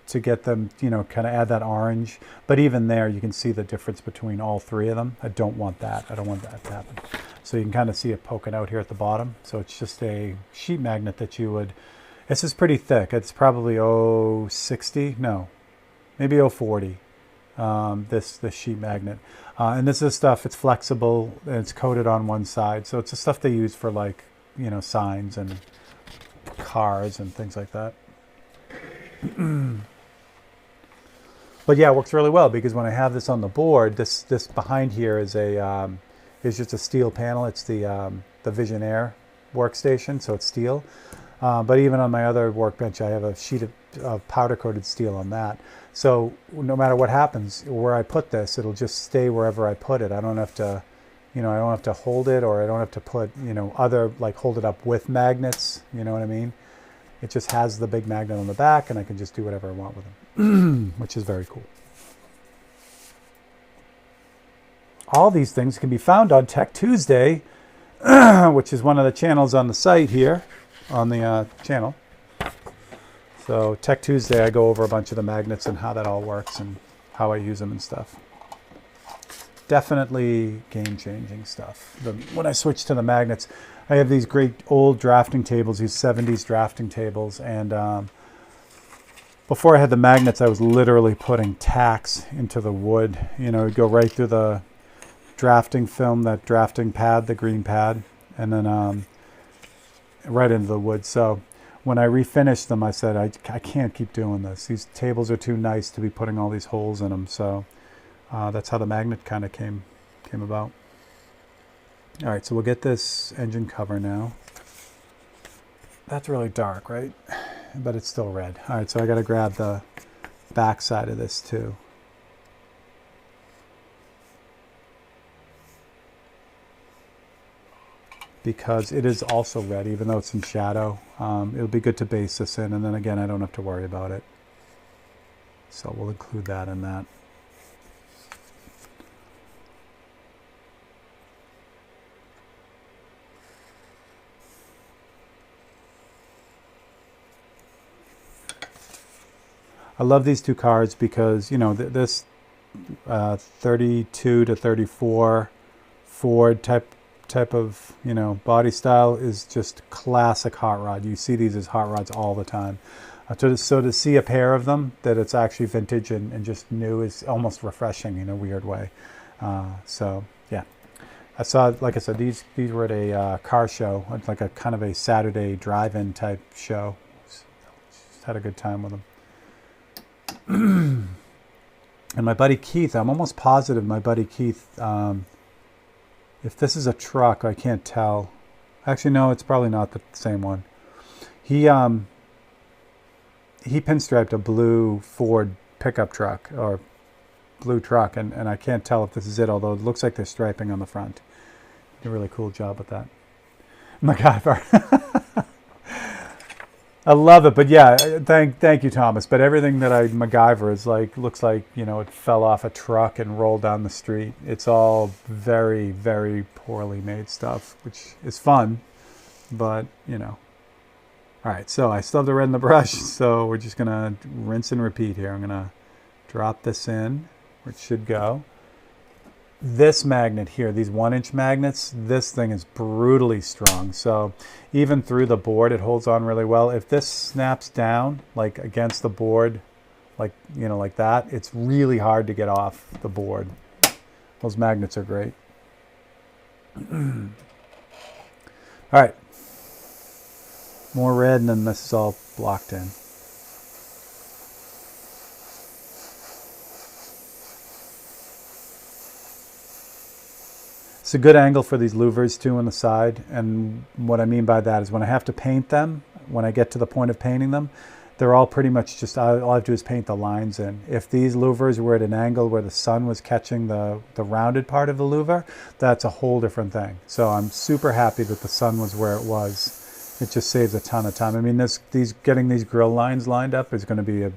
to get them, you know, kind of add that orange. But even there, you can see the difference between all three of them. I don't want that. I don't want that to happen. So you can kind of see it poking out here at the bottom. So it's just a sheet magnet that you would, this is pretty thick. It's probably 060, no, maybe 040. This sheet magnet, and this is stuff. It's flexible and it's coated on one side, so it's the stuff they use for, like, you know, signs and cars and things like that. But yeah, it works really well because when I have this on the board, this behind here is is just a steel panel. It's the Visionaire workstation, so it's steel. But even on my other workbench, I have a sheet of powder coated steel on that. So no matter what happens, where I put this, it'll just stay wherever I put it. I don't have to, you know, I don't have to hold it, or I don't have to put, you know, like hold it up with magnets. You know what I mean? It just has the big magnet on the back, and I can just do whatever I want with them, which is very cool. All these things can be found on Tech Tuesday, which is one of the channels on the site here, on the channel. So Tech Tuesday, I go over a bunch of the magnets and how that all works and how I use them and stuff. Definitely game-changing stuff. When I switch to the magnets, I have these great old drafting tables, these 70s drafting tables, and before I had the magnets, I was literally putting tacks into the wood. You know, it'd go right through the drafting film, that drafting pad, the green pad, and then right into the wood. So when I refinished them, I said, I can't keep doing this. These tables are too nice to be putting all these holes in them. So that's how the magnet kind of came about. All right, so we'll get this engine cover now. That's really dark, right? But it's still red. All right, so I got to grab the back side of this too. Because it is also red, even though it's in shadow. It'll be good to base this in, and then again, I don't have to worry about it. So we'll include that in that. I love these two cars because, you know, this 32 to 34 Ford type of, you know, body style is just classic hot rod. You see these as hot rods all the time. So to see a pair of them that it's actually vintage and just new is almost refreshing in a weird way. So yeah, I saw, like I said, these were at a car show, like a kind of a Saturday drive-in type show. Just had a good time with them. And my buddy Keith, I'm almost positive my buddy Keith, if this is a truck, I can't tell. Actually, no, it's probably not the same one. He pinstriped a blue Ford pickup truck, or blue truck, and I can't tell if this is it, although it looks like there's striping on the front. Did a really cool job with that. MacGyver. I love it, but yeah, thank you, Thomas. But everything that I MacGyver is like, looks like, you know, it fell off a truck and rolled down the street. It's all very, very poorly made stuff, which is fun, but, you know. All right, so I still have the red in the brush, so we're just gonna rinse and repeat here. I'm gonna drop this in where it should go. This magnet here, these 1-inch magnets, this thing is brutally strong. So even through the board, it holds on really well. If this snaps down, like against the board, like, you know, like that, it's really hard to get off the board. Those magnets are great. All right. More red, and then this is all blocked in. It's a good angle for these louvers too on the side, and what I mean by that is when I have to paint them, when I get to the point of painting them, they're all pretty much just, all I have to do is paint the lines in. If these louvers were at an angle where the sun was catching the rounded part of the louver, that's a whole different thing. So I'm super happy that the sun was where it was. It just saves a ton of time. I mean, getting these grill lines lined up is going to be a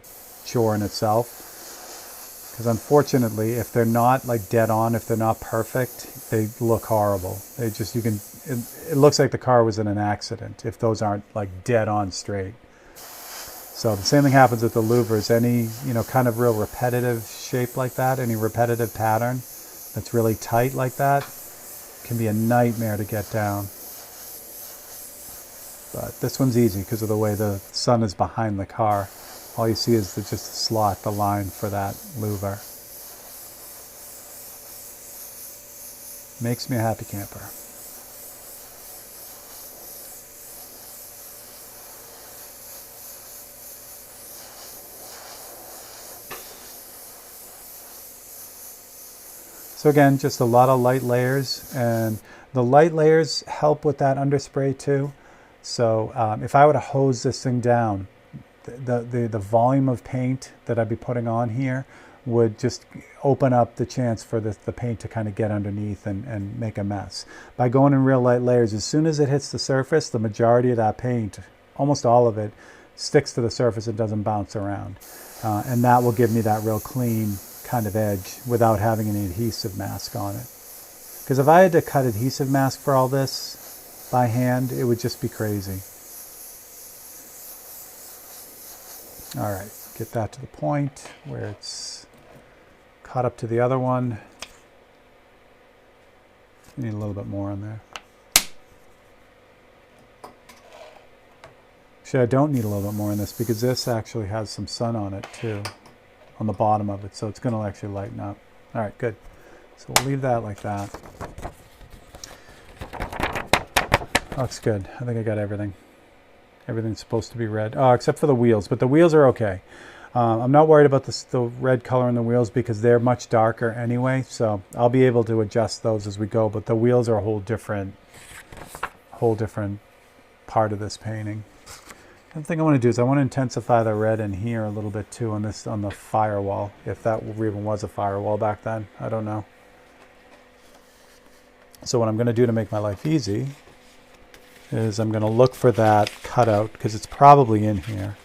chore in itself. Because unfortunately, if they're not like dead on, if they're not perfect, they look horrible. They just, it looks like the car was in an accident if those aren't like dead on straight. So the same thing happens with the louvers. Any, kind of real repetitive shape like that, any repetitive pattern that's really tight like that can be a nightmare to get down. But this one's easy because of the way the sun is behind the car. All you see is just a slot, the line for that louver. Makes me a happy camper. So again, just a lot of light layers, and the light layers help with that underspray too. So if I were to hose this thing down, the volume of paint that I'd be putting on here would just open up the chance for the paint to kind of get underneath and make a mess. By going in real light layers, as soon as it hits the surface, the majority of that paint, almost all of it, sticks to the surface and doesn't bounce around. And that will give me that real clean kind of edge without having an adhesive mask on it. Because if I had to cut adhesive mask for all this by hand, it would just be crazy. All right, get that to the point where it's caught up to the other one. You need a little bit more on there. Actually, I don't need a little bit more in this because this actually has some sun on it too, on the bottom of it, so it's going to actually lighten up. All right, good. So we'll leave that like that. Looks good. I think I got everything. Everything's supposed to be red. Oh, except for the wheels, but the wheels are okay. I'm not worried about the red color in the wheels because they're much darker anyway, so I'll be able to adjust those as we go, but the wheels are a whole different part of this painting. The thing I want to do is I want to intensify the red in here a little bit too on the firewall, if that even was a firewall back then. I don't know. So what I'm going to do to make my life easy is I'm going to look for that cutout because it's probably in here.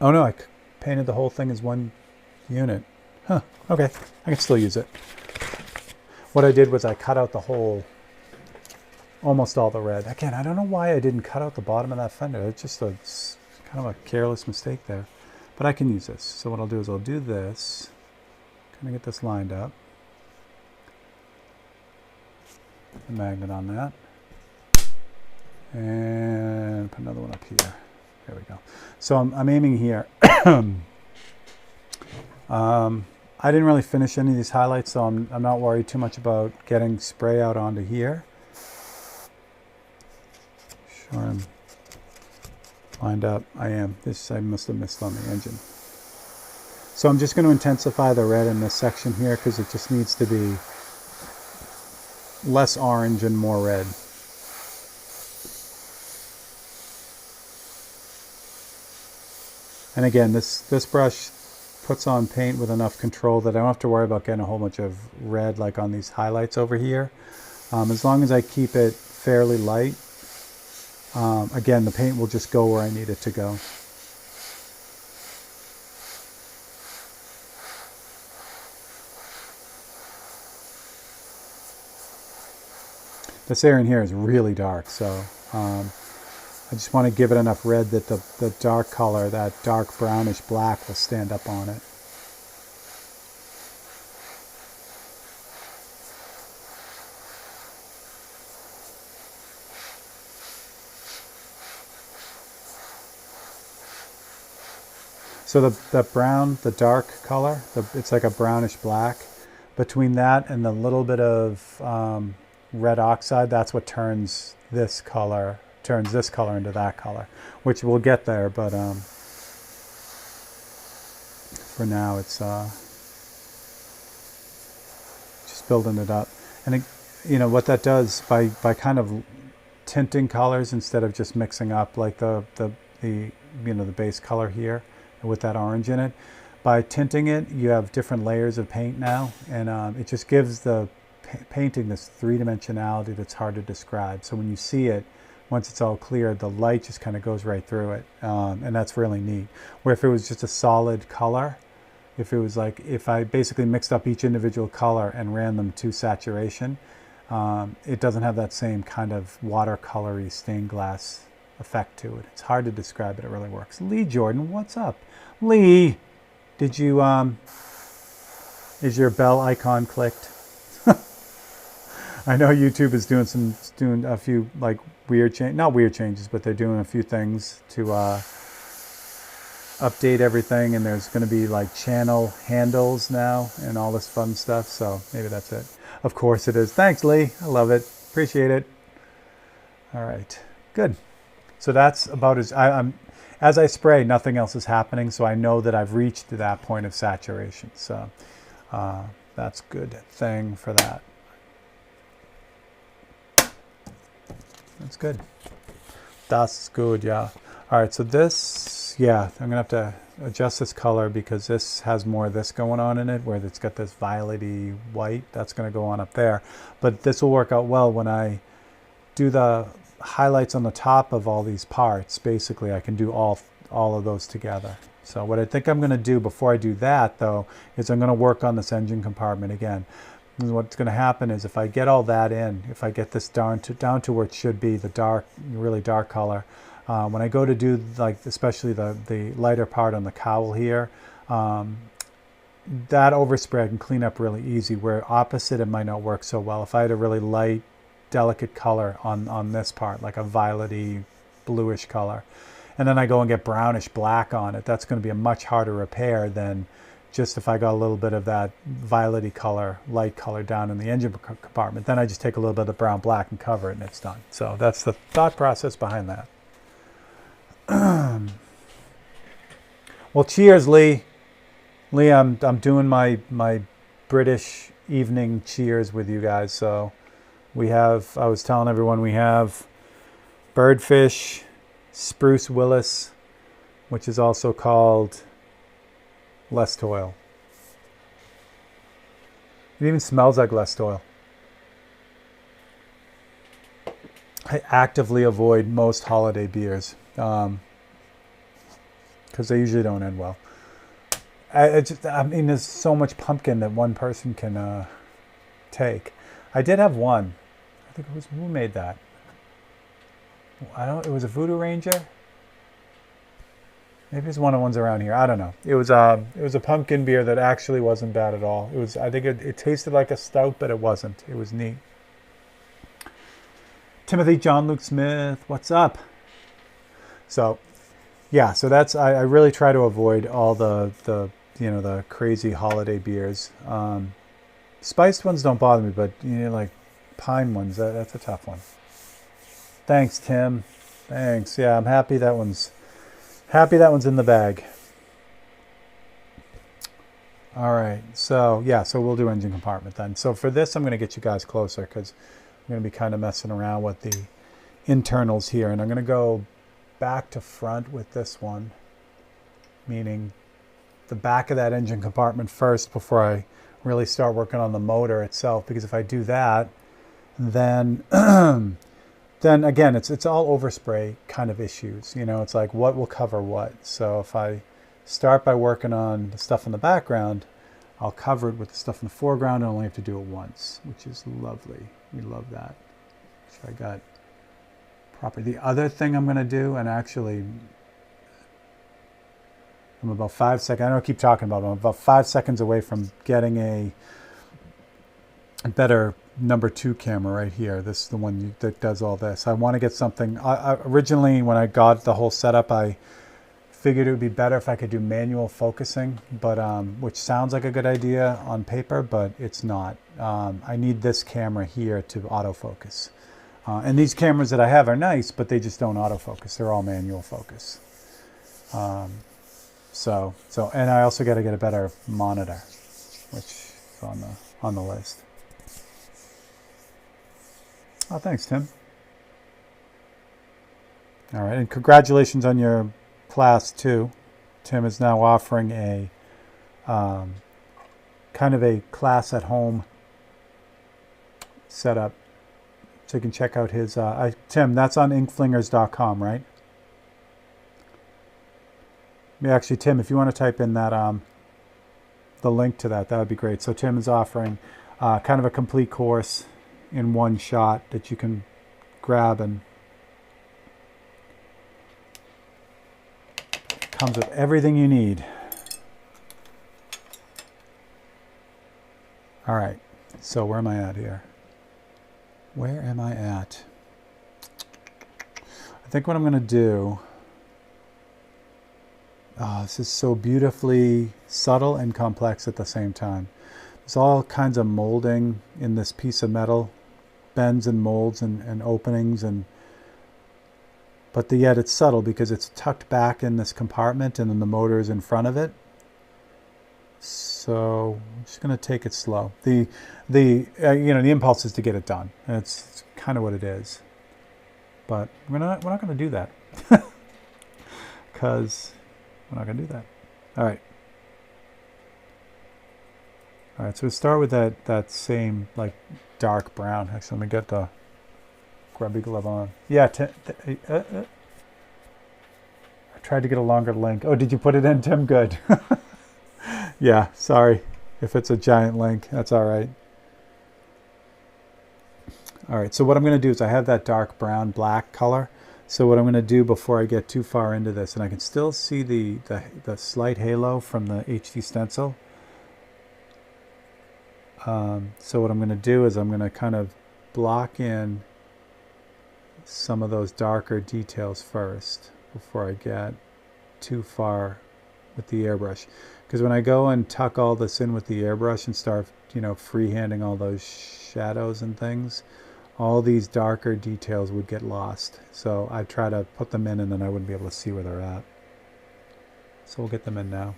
Oh no, I painted the whole thing as one unit. Huh, okay, I can still use it. What I did was I cut out the whole, almost all the red. Again, I don't know why I didn't cut out the bottom of that fender. It's just kind of a careless mistake there. But I can use this. So what I'll do is I'll do this, kind of get this lined up. The magnet on that, and put another one up here. There we go. So I'm aiming here. I didn't really finish any of these highlights, so I'm not worried too much about getting spray out onto here. Sure, I'm lined up. I am. I must have missed on the engine. So I'm just going to intensify the red in this section here because it just needs to be less orange and more red. And again, this brush puts on paint with enough control that I don't have to worry about getting a whole bunch of red like on these highlights over here. As long as I keep it fairly light, again, the paint will just go where I need it to go. This area in here is really dark, so I just want to give it enough red that the dark color, that dark brownish black, will stand up on it. So the brown, the dark color, it's like a brownish black. Between that and the little bit of red oxide, that's what turns this color into that color, which we'll get there, but for now it's building it up. And it, you know what that does by kind of tinting colors instead of just mixing up like the you know the base color here with that orange in it. By tinting it, you have different layers of paint now, and it just gives the painting this three-dimensionality that's hard to describe. So when you see it, once it's all clear, the light just kind of goes right through it, and that's really neat. Where if it was just a solid color, if it was like, if I basically mixed up each individual color and ran them to saturation, it doesn't have that same kind of watercolory stained glass effect to it. It's hard to describe, but it really works. Lee Jordan, what's up? Lee, did you, is your bell icon clicked? I know YouTube is doing a few like not weird changes, but they're doing a few things to update everything, and there's going to be like channel handles now and all this fun stuff. So maybe that's it. Of course it is. Thanks, Lee. I love it. Appreciate it. All right, good. So that's about as I spray, nothing else is happening. So I know that I've reached that point of saturation. So that's good thing for that. That's good. That's good, yeah. All right, so this, yeah, I'm gonna have to adjust this color because this has more of this going on in it, where it's got this violet-y white. That's gonna go on up there. But this will work out well when I do the highlights on the top of all these parts. Basically, I can do all of those together. So what I think I'm gonna do before I do that, though, is I'm gonna work on this engine compartment again. And what's going to happen is if I get all that in, if I get this down to where it should be, the dark, really dark color, when I go to do like especially the lighter part on the cowl here, that overspray I can clean up really easy, where opposite it might not work so well. If I had a really light, delicate color on this part, like a violet-y, bluish color, and then I go and get brownish black on it, that's going to be a much harder repair than just if I got a little bit of that violet-y color, light color down in the engine compartment. Then I just take a little bit of the brown black and cover it, and it's done. So that's the thought process behind that. Well, cheers, Lee. Lee, I'm doing my British evening cheers with you guys. So we have, I was telling everyone, we have Birdfish, Spruce Willis, which is also called Less Toil. It even smells like Less Toil. I actively avoid most holiday beers because they usually don't end well. I mean, there's so much pumpkin that one person can take. I did have one. I think it was, who made that? It was a Voodoo Ranger. Maybe it's one of the ones around here. I don't know. It was a pumpkin beer that actually wasn't bad at all. It was, I think it tasted like a stout, but it wasn't. It was neat. Timothy John Luke Smith, what's up? So, yeah. So that's I really try to avoid all the the crazy holiday beers. Spiced ones don't bother me, but like pine ones, that's a tough one. Thanks, Tim. Thanks. Yeah, I'm happy that one's in the bag. All right, so yeah, so we'll do engine compartment then. So for this, I'm going to get you guys closer because I'm going to be kind of messing around with the internals here. And I'm going to go back to front with this one, meaning the back of that engine compartment first before I really start working on the motor itself. Because if I do that, then then again, it's all overspray kind of issues. It's like what will cover what. So if I start by working on the stuff in the background, I'll cover it with the stuff in the foreground. I only have to do it once, which is lovely. We love that. So I got proper. The other thing I'm going to do, and actually I'm about 5 seconds, I don't keep talking about it, I'm about 5 seconds away from getting a better number 2 camera right here. This is the one that does all this. I want to get something. Originally, when I got the whole setup, I figured it would be better if I could do manual focusing, but which sounds like a good idea on paper, but it's not. I need this camera here to autofocus. And these cameras that I have are nice, but they just don't autofocus. They're all manual focus. So, and I also got to get a better monitor, which is on the list. Oh, thanks, Tim. All right, and congratulations on your class too. Tim is now offering a um, kind of a class at home setup, so you can check out his. Tim, that's on inkflingers.com, right? Yeah, actually, Tim, if you want to type in that the link to that, that would be great. So Tim is offering kind of a complete course in one shot that you can grab, and comes with everything you need. All right, so where am I at here? Where am I at? I think what I'm going to do, this is so beautifully subtle and complex at the same time. There's all kinds of molding in this piece of metal, bends and molds and openings, but yet it's subtle because it's tucked back in this compartment and then the motor is in front of it. So I'm just going to take it slow. The impulse is to get it done. It's kind of what it is. But we're not going to do that because we're not going to do that. All right. All right. So we start with that same like dark brown. Actually, let me get the grubby glove on. Yeah. I tried to get a longer link. Oh, did you put it in, Tim? Good. Yeah, sorry if it's a giant link. That's all right. All right, so what I'm going to do is I have that dark brown black color. So what I'm going to do before I get too far into this, and I can still see the slight halo from the HD stencil. So what I'm going to do is I'm going to kind of block in some of those darker details first before I get too far with the airbrush. Because when I go and tuck all this in with the airbrush and start, freehanding all those shadows and things, all these darker details would get lost. So I try to put them in and then I wouldn't be able to see where they're at. So we'll get them in now.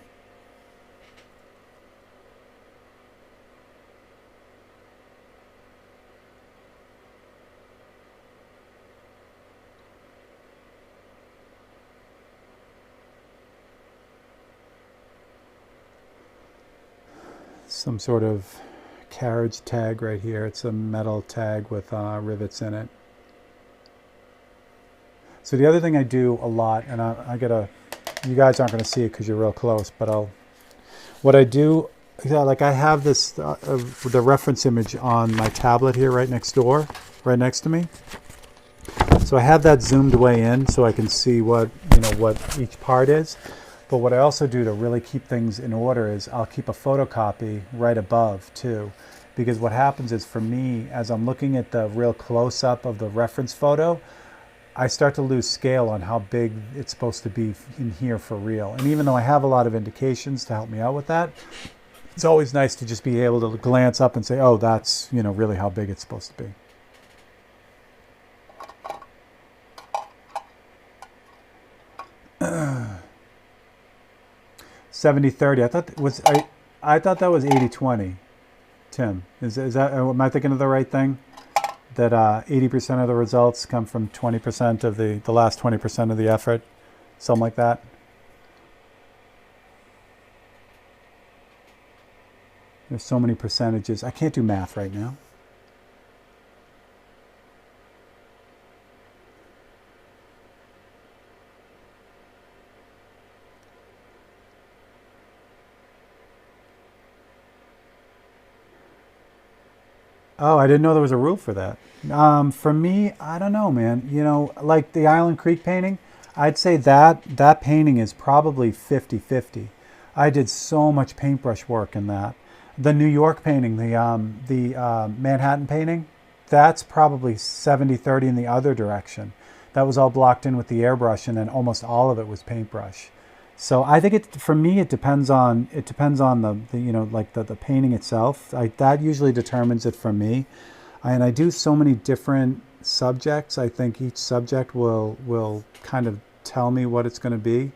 Some sort of carriage tag right here. It's a metal tag with rivets in it. So the other thing I do a lot, and you guys aren't going to see it because you're real close, but what I do, like I have this, the reference image on my tablet here right next to me. So I have that zoomed way in so I can see what each part is. But what I also do to really keep things in order is I'll keep a photocopy right above too. Because what happens is for me, as I'm looking at the real close-up of the reference photo, I start to lose scale on how big it's supposed to be in here for real. And even though I have a lot of indications to help me out with that, it's always nice to just be able to glance up and say, oh, that's really how big it's supposed to be. 70-30. I thought that was 80-20. Tim, is that, am I thinking of the right thing? That 80% of the results come from 20% of the last 20% of the effort, something like that. There's so many percentages. I can't do math right now. Oh, I didn't know there was a rule for that. For me, I don't know, man. Like the Island Creek painting, I'd say that painting is probably 50-50. I did so much paintbrush work in that. The New York painting, the Manhattan painting, that's probably 70-30 in the other direction. That was all blocked in with the airbrush, and then almost all of it was paintbrush. So I think for me it depends on the painting itself. That usually determines it for me, and I do so many different subjects. I think each subject will kind of tell me what it's going to be.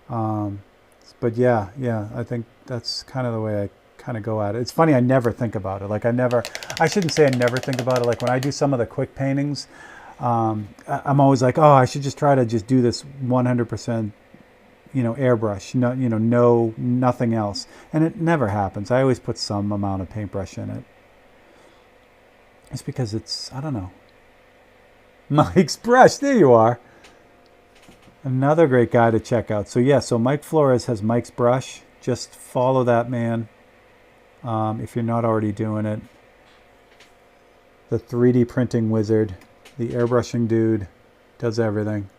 But yeah, I think that's kind of the way I kind of go at it. It's funny, I never think about it. Like I shouldn't say I never think about it. Like when I do some of the quick paintings, I'm always like, oh, I should just try to just do this 100%, airbrush, no, nothing else. And it never happens. I always put some amount of paintbrush in it. It's because I don't know. Mike's brush, there you are. Another great guy to check out. So Mike Flores has Mike's brush. Just follow that man if you're not already doing it. The 3D printing wizard, the airbrushing dude, does everything.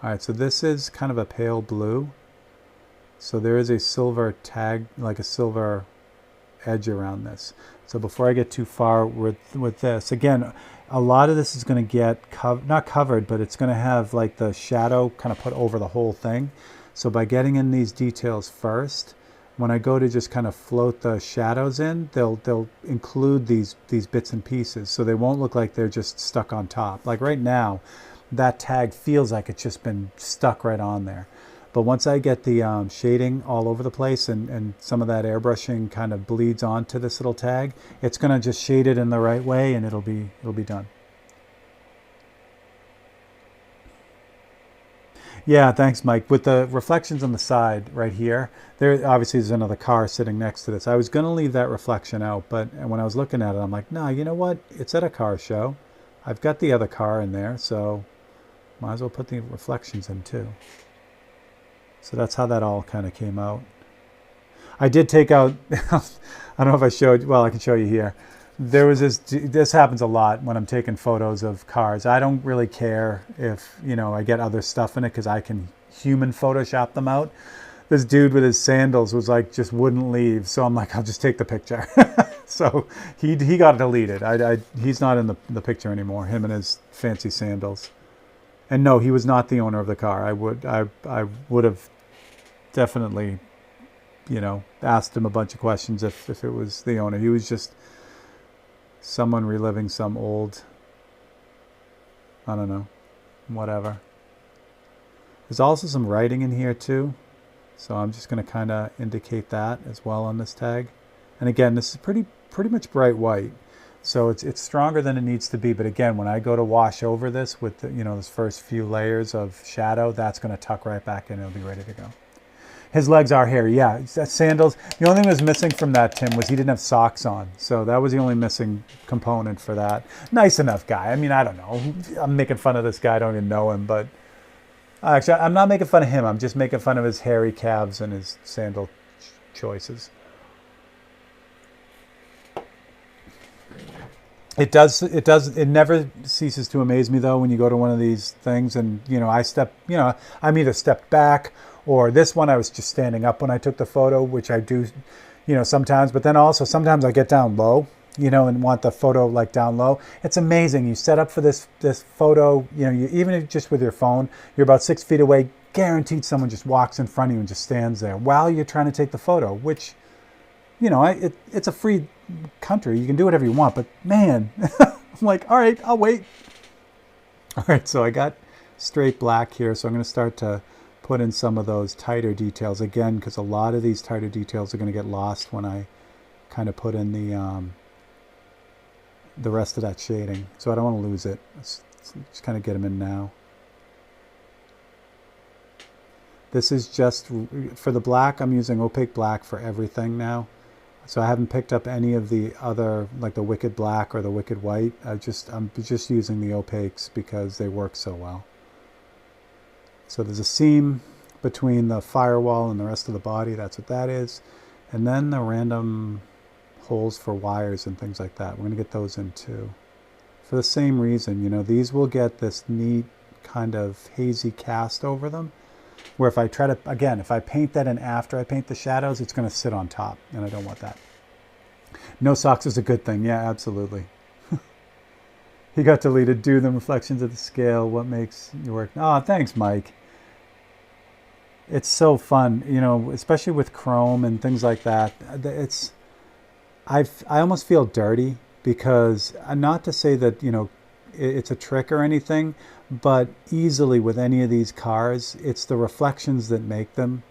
All right, so this is kind of a pale blue. So there is a silver tag, like a silver edge around this. So before I get too far with this, again, a lot of this is going to get not covered, but it's going to have like the shadow kind of put over the whole thing. So by getting in these details first, when I go to just kind of float the shadows in, they'll include these bits and pieces, so they won't look like they're just stuck on top. Like right now, that tag feels like it's just been stuck right on there. But once I get the shading all over the place and some of that airbrushing kind of bleeds onto this little tag, it's going to just shade it in the right way, and it'll be done. Yeah, thanks, Mike. With the reflections on the side right here, there obviously is another car sitting next to this. I was going to leave that reflection out, but when I was looking at it, I'm like, no, you know what? It's at a car show. I've got the other car in there, so might as well put the reflections in too. So that's how that all kind of came out. I did take out, I don't know if I showed, well, I can show you here. There was this happens a lot when I'm taking photos of cars. I don't really care if, I get other stuff in it because I can human Photoshop them out. This dude with his sandals was like, just wouldn't leave. So I'm like, I'll just take the picture. So he got deleted. He's not in the picture anymore, him and his fancy sandals. And no, he was not the owner of the car. I would have definitely, asked him a bunch of questions if it was the owner. He was just someone reliving some old, I don't know, whatever. There's also some writing in here too. So I'm just going to kind of indicate that as well on this tag. And again, this is pretty much bright white. So it's stronger than it needs to be. But again, when I go to wash over this with those first few layers of shadow, that's going to tuck right back in. It'll be ready to go. His legs are hairy. Yeah, sandals. The only thing that was missing from that, Tim, was he didn't have socks on. So that was the only missing component for that. Nice enough guy. I mean, I don't know. I'm making fun of this guy. I don't even know him. But actually, I'm not making fun of him. I'm just making fun of his hairy calves and his sandal choices. It never ceases to amaze me though when you go to one of these things and I'm either stepped back, or this one I was just standing up when I took the photo, which I do sometimes, but then also sometimes I get down low and want the photo like down low. It's amazing. You set up for this photo, even if just with your phone, you're about 6 feet away, guaranteed someone just walks in front of you and just stands there while you're trying to take the photo, which it's a free country. You can do whatever you want, but man, I'm like, all right, I'll wait. All right, so I got straight black here, so I'm going to start to put in some of those tighter details again, because a lot of these tighter details are going to get lost when I kind of put in the rest of that shading. So I don't want to lose it. Let's just kind of get them in now. This is just for the black. I'm using opaque black for everything now. So I haven't picked up any of the other, like the Wicked Black or the Wicked White. I'm just using the opaques because they work so well. So there's a seam between the firewall and the rest of the body. That's what that is. And then the random holes for wires and things like that. We're going to get those in too. For the same reason, these will get this neat kind of hazy cast over them. Where if I try to, again, if I paint that in after I paint the shadows, it's going to sit on top, and I don't want that. No socks is a good thing. Yeah, absolutely. He got deleted. Do the reflections of the scale. What makes you work? Oh, thanks, Mike. It's so fun, especially with Chrome and things like that. I almost feel dirty because, not to say that, it's a trick or anything, but easily with any of these cars, it's the reflections that make them.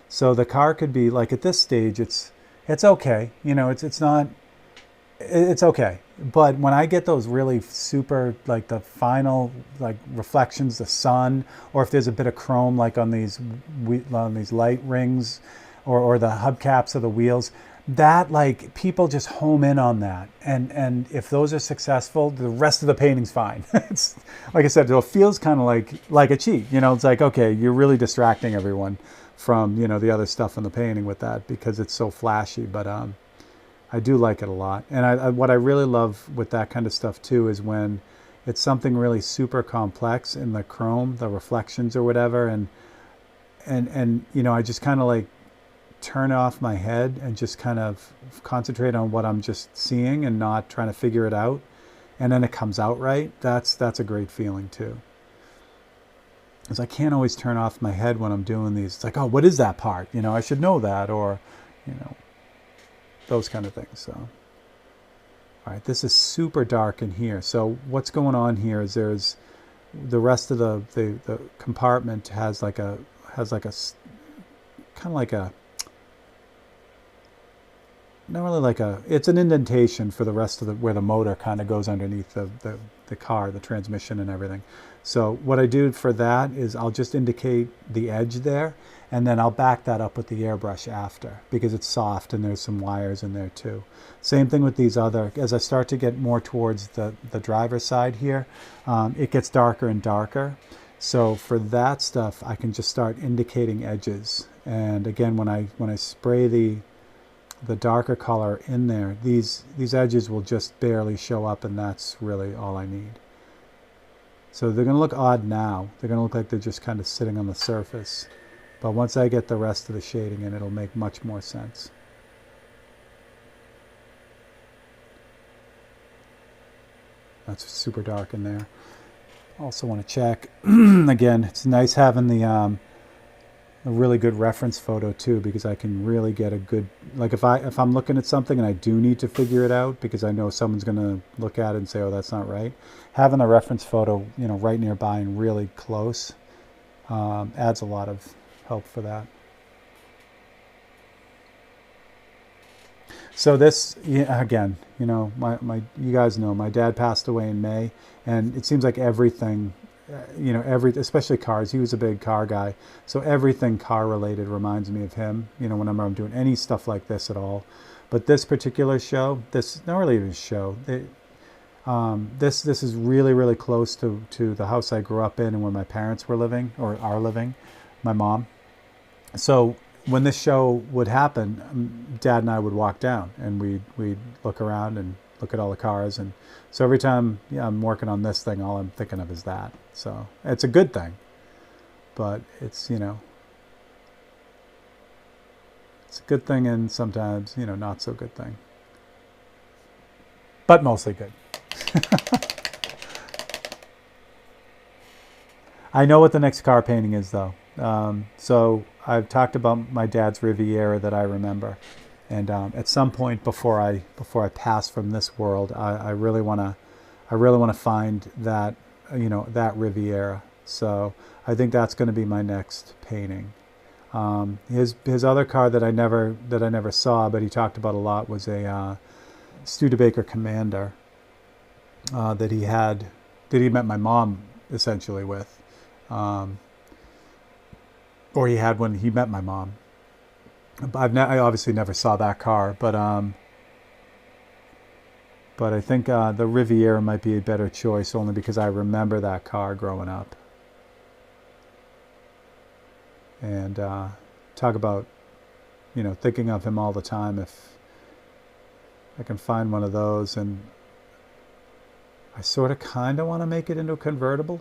So the car could be like, at this stage, it's okay. You know, it's not, it's okay. But when I get those really super, like the final like reflections, the sun, or if there's a bit of chrome like on these light rings, or the hubcaps of the wheels, that like people just home in on that, and if those are successful, the rest of the painting's fine. It's like I said, it feels kind of like a cheat. You know, it's like, okay, you're really distracting everyone from, you know, the other stuff in the painting with that because it's so flashy. But I do like it a lot. And what I really love with that kind of stuff too is when it's something really super complex in the chrome, the reflections or whatever, and you know, I just kind of like turn off my head and just kind of concentrate on what I'm just seeing and not trying to figure it out, and then it comes out right. That's a great feeling too. Because I can't always turn off my head when I'm doing these. It's like, oh, what is that part? You know, I should know that, or, you know, those kind of things. So, all right, this is super dark in here. So what's going on here is there's the rest of the compartment has like a kind of like a, not really like a, it's an indentation for the rest of where the motor kind of goes underneath the car, the transmission and everything. So what I do for that is I'll just indicate the edge there, and then I'll back that up with the airbrush after, because it's soft and there's some wires in there too. Same thing with these other, as I start to get more towards the driver's side here, it gets darker and darker. So for that stuff, I can just start indicating edges. And again, when I spray the darker color in there, these edges will just barely show up, and that's really all I need. So they're going to look odd now. They're going to look like they're just kind of sitting on the surface. But once I get the rest of the shading in, it'll make much more sense. That's super dark in there. Also want to check, again, it's nice having a really good reference photo too, because I can really get a good, like if I'm looking at something and I do need to figure it out because I know someone's going to look at it and say, oh, that's not right, having a reference photo, you know, right nearby and really close adds a lot of help for that. So this, yeah, again, you know, you guys know my dad passed away in May, and it seems like everything, you know, especially cars. He was a big car guy, so everything car related reminds me of him. You know, whenever I'm doing any stuff like this at all. But this particular show, not really this show. This is really close to the house I grew up in and where my parents were living or are living, my mom. So when this show would happen, Dad and I would walk down and we'd look around and look at all the cars. And so every time I'm working on this thing, all I'm thinking of is that. So it's a good thing, but it's, you know, it's a good thing and sometimes, you know, not so good thing, but mostly good. I know what the next car painting is though. So I've talked about my dad's Riviera that I remember, and at some point before I pass from this world, I really want to find that, you know, that Riviera. So I think that's going to be my next painting. His other car that I never saw, but he talked about a lot, was a Studebaker Commander that he met my mom essentially with. Or he had when he met my mom. I obviously never saw that car, but I think the Riviera might be a better choice, only because I remember that car growing up. And talk about, you know, thinking of him all the time. If I can find one of those, and I sort of kind of want to make it into a convertible.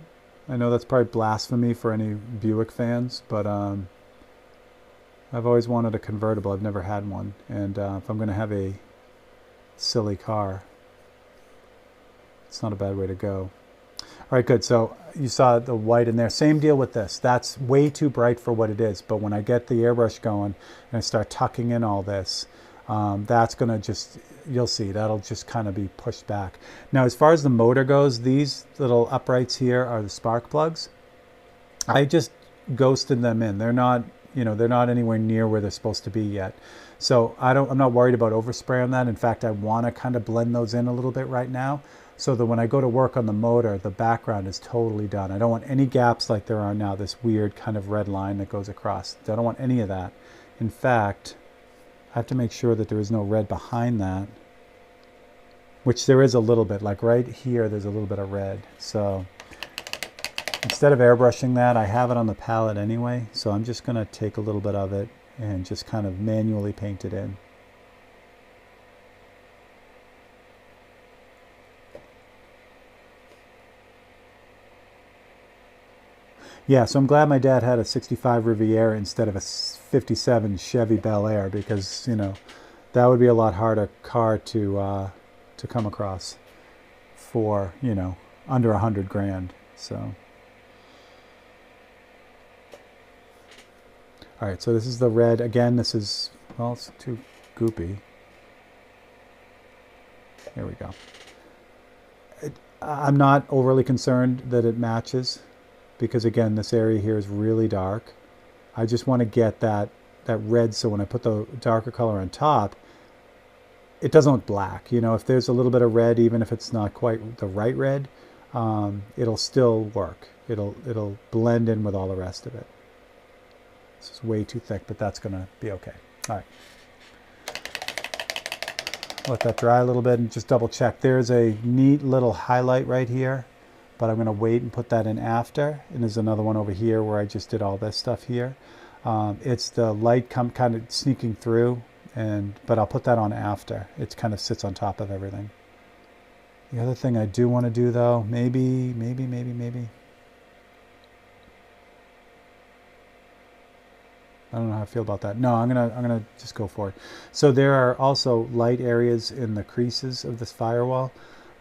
I know that's probably blasphemy for any Buick fans, but I've always wanted a convertible. I've never had one, and if I'm going to have a silly car, it's not a bad way to go. All right, good. So you saw the white in there. Same deal with this. That's way too bright for what it is, but when I get the airbrush going and I start tucking in all this, that's going to just, you'll see, that'll just kind of be pushed back. Now, as far as the motor goes, these little uprights here are the spark plugs. I just ghosted them in. They're not, they're not anywhere near where they're supposed to be yet. So I'm not worried about overspray on that. In fact, I want to kind of blend those in a little bit right now so that when I go to work on the motor, the background is totally done. I don't want any gaps like there are now, this weird kind of red line that goes across. I don't want any of that. In fact, I have to make sure that there is no red behind that, which there is a little bit, like right here, there's a little bit of red. So instead of airbrushing that, I have it on the palette anyway. So I'm just going to take a little bit of it and just kind of manually paint it in. Yeah, so I'm glad my dad had a 65 Riviera instead of a 57 Chevy Bel Air, because, that would be a lot harder car to come across for, under 100 grand. So, all right, so this is the red. Again, this is, well, it's too goopy. Here we go. I'm not overly concerned that it matches, because again, this area here is really dark. I just want to get that red, so when I put the darker color on top, it doesn't look black. If there's a little bit of red, even if it's not quite the right red, it'll still work. It'll blend in with all the rest of it. This is way too thick, but that's gonna be okay. All right. Let that dry a little bit and just double check. There's a neat little highlight right here, but I'm gonna wait and put that in after. And there's another one over here where I just did all this stuff here. It's the light kind of sneaking through, but I'll put that on after. It kind of sits on top of everything. The other thing I do want to do though, maybe. I don't know how I feel about that. No, I'm gonna just go for it. So there are also light areas in the creases of this firewall,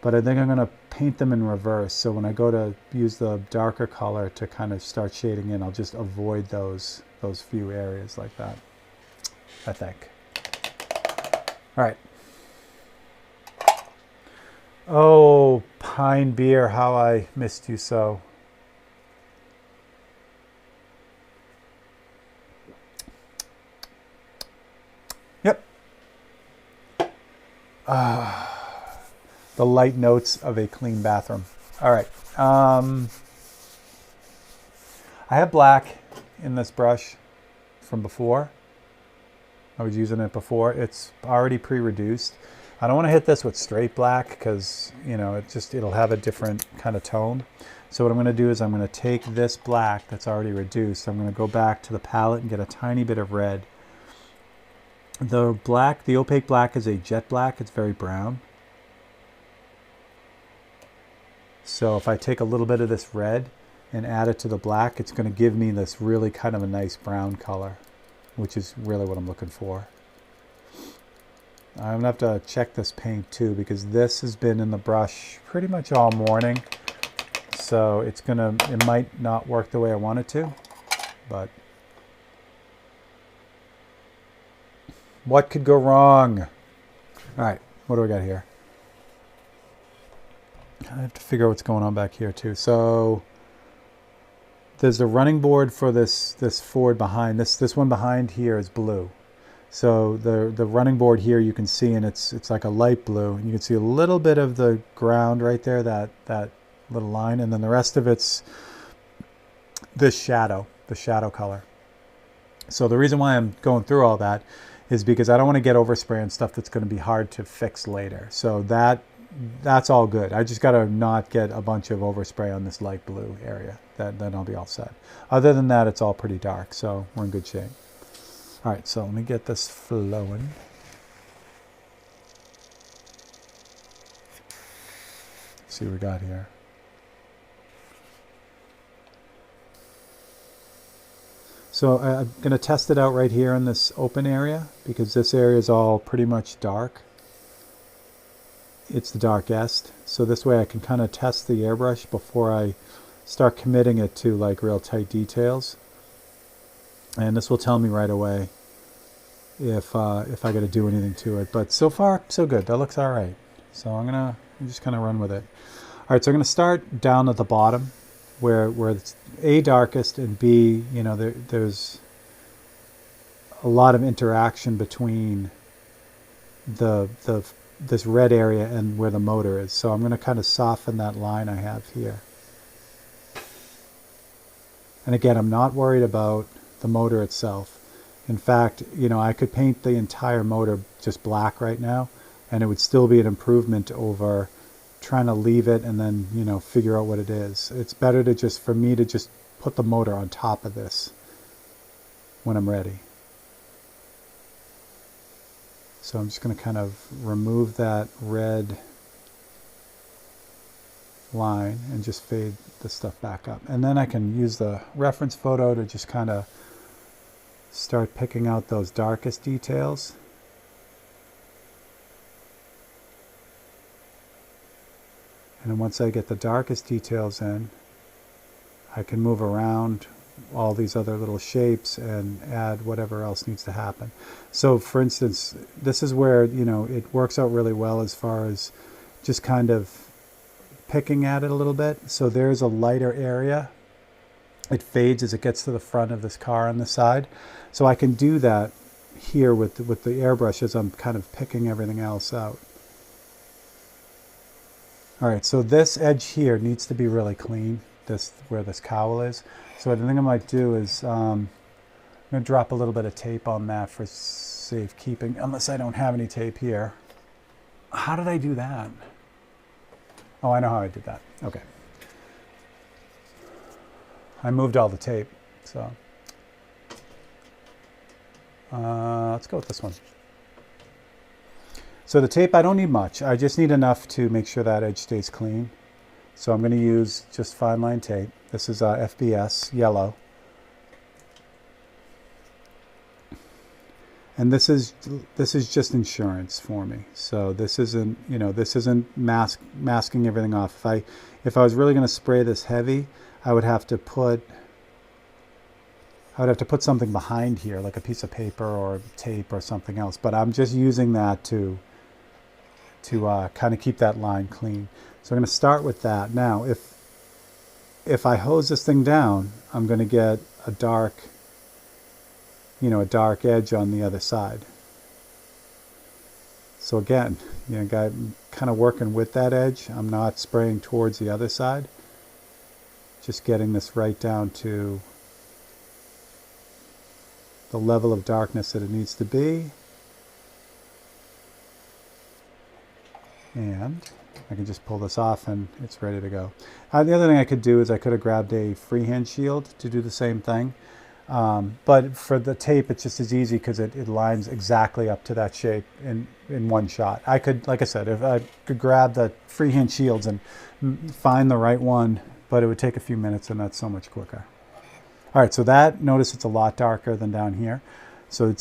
but I think I'm gonna paint them in reverse. So when I go to use the darker color to kind of start shading in, I'll just avoid those few areas like that, I think. All right. Oh, Pine Beer, how I missed you so. Yep. The light notes of a clean bathroom. All right. I have black in this brush from before. I was using it before. It's already pre-reduced. I don't want to hit this with straight black because, it'll have a different kind of tone. So what I'm going to do is I'm going to take this black that's already reduced. I'm going to go back to the palette and get a tiny bit of red. The opaque black is a jet black. It's very brown. So if I take a little bit of this red and add it to the black, it's going to give me this really kind of a nice brown color, which is really what I'm looking for. I'm going to have to check this paint too, because this has been in the brush pretty much all morning. So it might not work the way I want it to, but what could go wrong? All right, what do we got here? I have to figure out what's going on back here too. So there's a running board for this Ford behind. This one behind here is blue. So the running board here you can see, and it's like a light blue. And you can see a little bit of the ground right there, that little line, and then the rest of it's this shadow, the shadow color. So the reason why I'm going through all that is because I don't want to get overspray on stuff that's going to be hard to fix later. So that's all good. I just got to not get a bunch of overspray on this light blue area. Then I'll be all set. Other than that, it's all pretty dark, so we're in good shape. All right, so let me get this flowing. Let's see what we got here. So I'm going to test it out right here in this open area, because this area is all pretty much dark. It's the darkest. So this way I can kind of test the airbrush before I start committing it to like real tight details. And this will tell me right away if I got to do anything to it. But so far, so good. That looks all right. So I'm just kind of run with it. All right, so I'm going to start down at the bottom where it's A, darkest, and B, there's a lot of interaction between this red area and where the motor is. So I'm going to kind of soften that line I have here. And again, I'm not worried about the motor itself. In fact, you know, I could paint the entire motor just black right now, and it would still be an improvement over trying to leave it and then, you know, figure out what it is. It's better to just, for me to just put the motor on top of this when I'm ready. So I'm just going to kind of remove that red line and just fade the stuff back up. And then I can use the reference photo to just kind of start picking out those darkest details. And then once I get the darkest details in, I can move around all these other little shapes and add whatever else needs to happen. So for instance, this is where, you know, it works out really well as far as just kind of picking at it a little bit. So there's a lighter area. It fades as it gets to the front of this car on the side. So I can do that here with the airbrush as I'm kind of picking everything else out. All right, so this edge here needs to be really clean, this where this cowl is. So what I think I might do is I'm going to drop a little bit of tape on that for safekeeping, unless I don't have any tape here. How did I do that? Oh, I know how I did that. Okay. I moved all the tape, so let's go with this one. So the tape, I don't need much. I just need enough to make sure that edge stays clean. So I'm going to use just fine line tape. This is FBS yellow. And this is just insurance for me. So this isn't, you know, this isn't masking everything off. If I was really going to spray this heavy, I would have to put something behind here, like a piece of paper or tape or something else. But I'm just using that to kind of keep that line clean. So I'm going to start with that. Now, if I hose this thing down, I'm going to get a dark, you know, a dark edge on the other side. So again, you know, I'm kind of working with that edge. I'm not spraying towards the other side. Just getting this right down to the level of darkness that it needs to be. And I can just pull this off and it's ready to go. The other thing I could do is I could have grabbed a freehand shield to do the same thing. But for the tape, it's just as easy because it lines exactly up to that shape in one shot. I could, like I said, if I could grab the freehand shields and find the right one, but it would take a few minutes and that's so much quicker. All right, so notice it's a lot darker than down here. So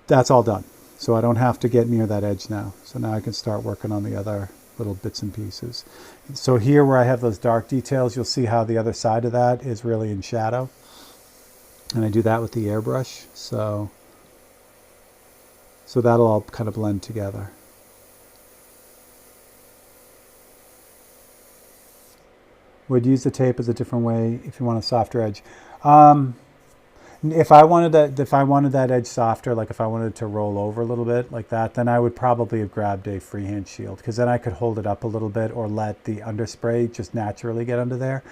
that's all done. So I don't have to get near that edge now. So now I can start working on the other little bits and pieces. So here where I have those dark details, you'll see how the other side of that is really in shadow. And I do that with the airbrush. So that'll all kind of blend together. Would use the tape as a different way if you want a softer edge. If I wanted that edge softer, like if I wanted to roll over a little bit like that, then I would probably have grabbed a freehand shield because then I could hold it up a little bit or let the underspray just naturally get under there.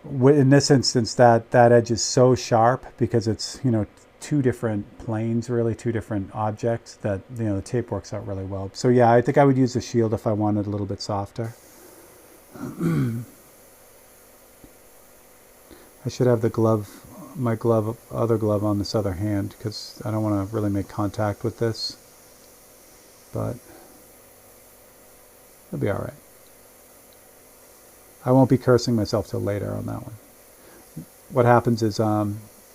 In this instance, that edge is so sharp because it's, you know, two different planes, really two different objects, that, you know, the tape works out really well. So yeah, I think I would use the shield if I wanted a little bit softer. I should have my other glove on this other hand because I don't want to really make contact with this, but it'll be all right. I won't be cursing myself till later on that one. What happens is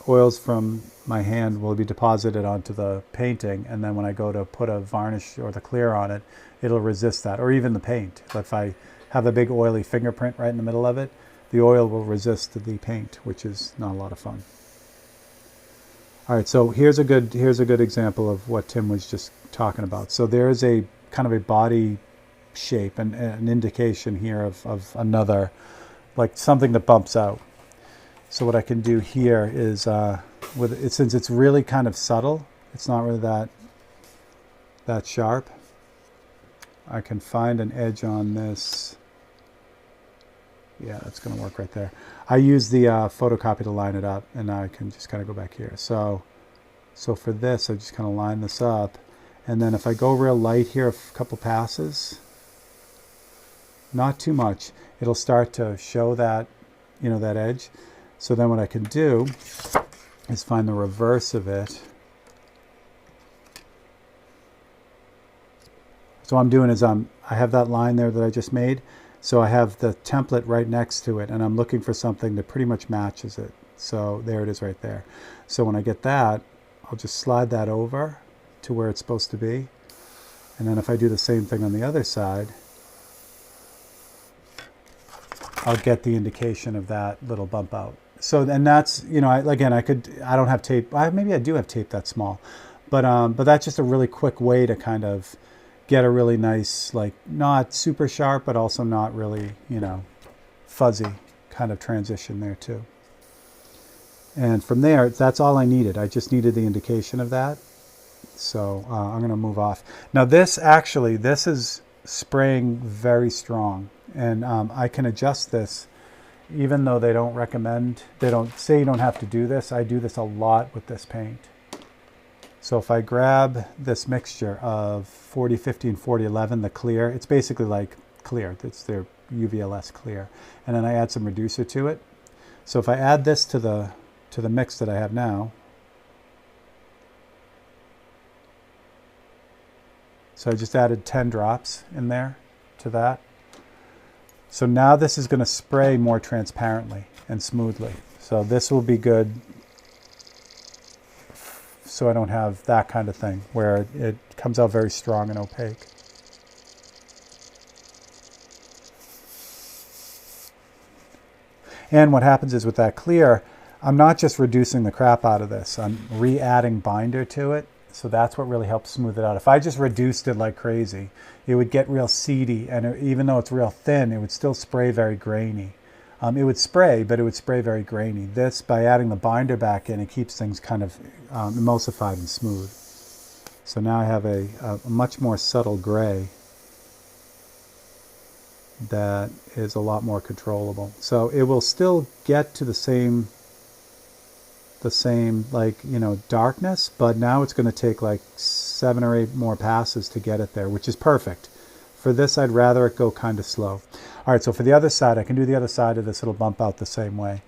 oils from my hand will be deposited onto the painting, and then when I go to put a varnish or the clear on it, it'll resist that, or even the paint. If I have a big oily fingerprint right in the middle of it, the oil will resist the paint, which is not a lot of fun. All right, so here's a good example of what Tim was just talking about. So there's a kind of a body shape and an indication here of another, like something that bumps out. So what I can do here is, with it, since it's really kind of subtle, it's not really that sharp, I can find an edge on this. Yeah, that's going to work right there. I use the photocopy to line it up, and now I can just kind of go back here. So for this, I just kind of line this up, and then if I go real light here, a couple passes, not too much, it'll start to show that, you know, that edge. So then what I can do is find the reverse of it. So what I'm doing is I have that line there that I just made. So I have the template right next to it, and I'm looking for something that pretty much matches it. So there it is right there. So when I get that, I'll just slide that over to where it's supposed to be. And then if I do the same thing on the other side, I'll get the indication of that little bump out. So, and that's, you know, I don't have tape. Maybe I do have tape that small, but that's just a really quick way to kind of get a really nice, like, not super sharp, but also not really, you know, fuzzy kind of transition there too. And from there, that's all I needed. I just needed the indication of that. So I'm going to move off. Now this is spraying very strong, and I can adjust this, even though they don't say you don't have to do this. I do this a lot with this paint. So if I grab this mixture of 4050 and 4011, the clear, it's basically like clear. It's their UVLS clear. And then I add some reducer to it. So if I add this to the mix that I have now, so I just added 10 drops in there to that. So now this is going to spray more transparently and smoothly. So this will be good, so I don't have that kind of thing where it comes out very strong and opaque. And what happens is with that clear, I'm not just reducing the crap out of this, I'm re-adding binder to it. So that's what really helps smooth it out. If I just reduced it like crazy, it would get real seedy, and even though it's real thin, it would still spray very grainy. It would spray, but it would spray very grainy. This, by adding the binder back in, it keeps things kind of emulsified and smooth. So now I have a much more subtle gray that is a lot more controllable. So it will still get to the same like, you know, darkness, but now it's going to take like 7 or 8 more passes to get it there, which is perfect. For this, I'd rather it go kind of slow. All right, so for the other side, I can do the other side of this. It'll bump out the same way.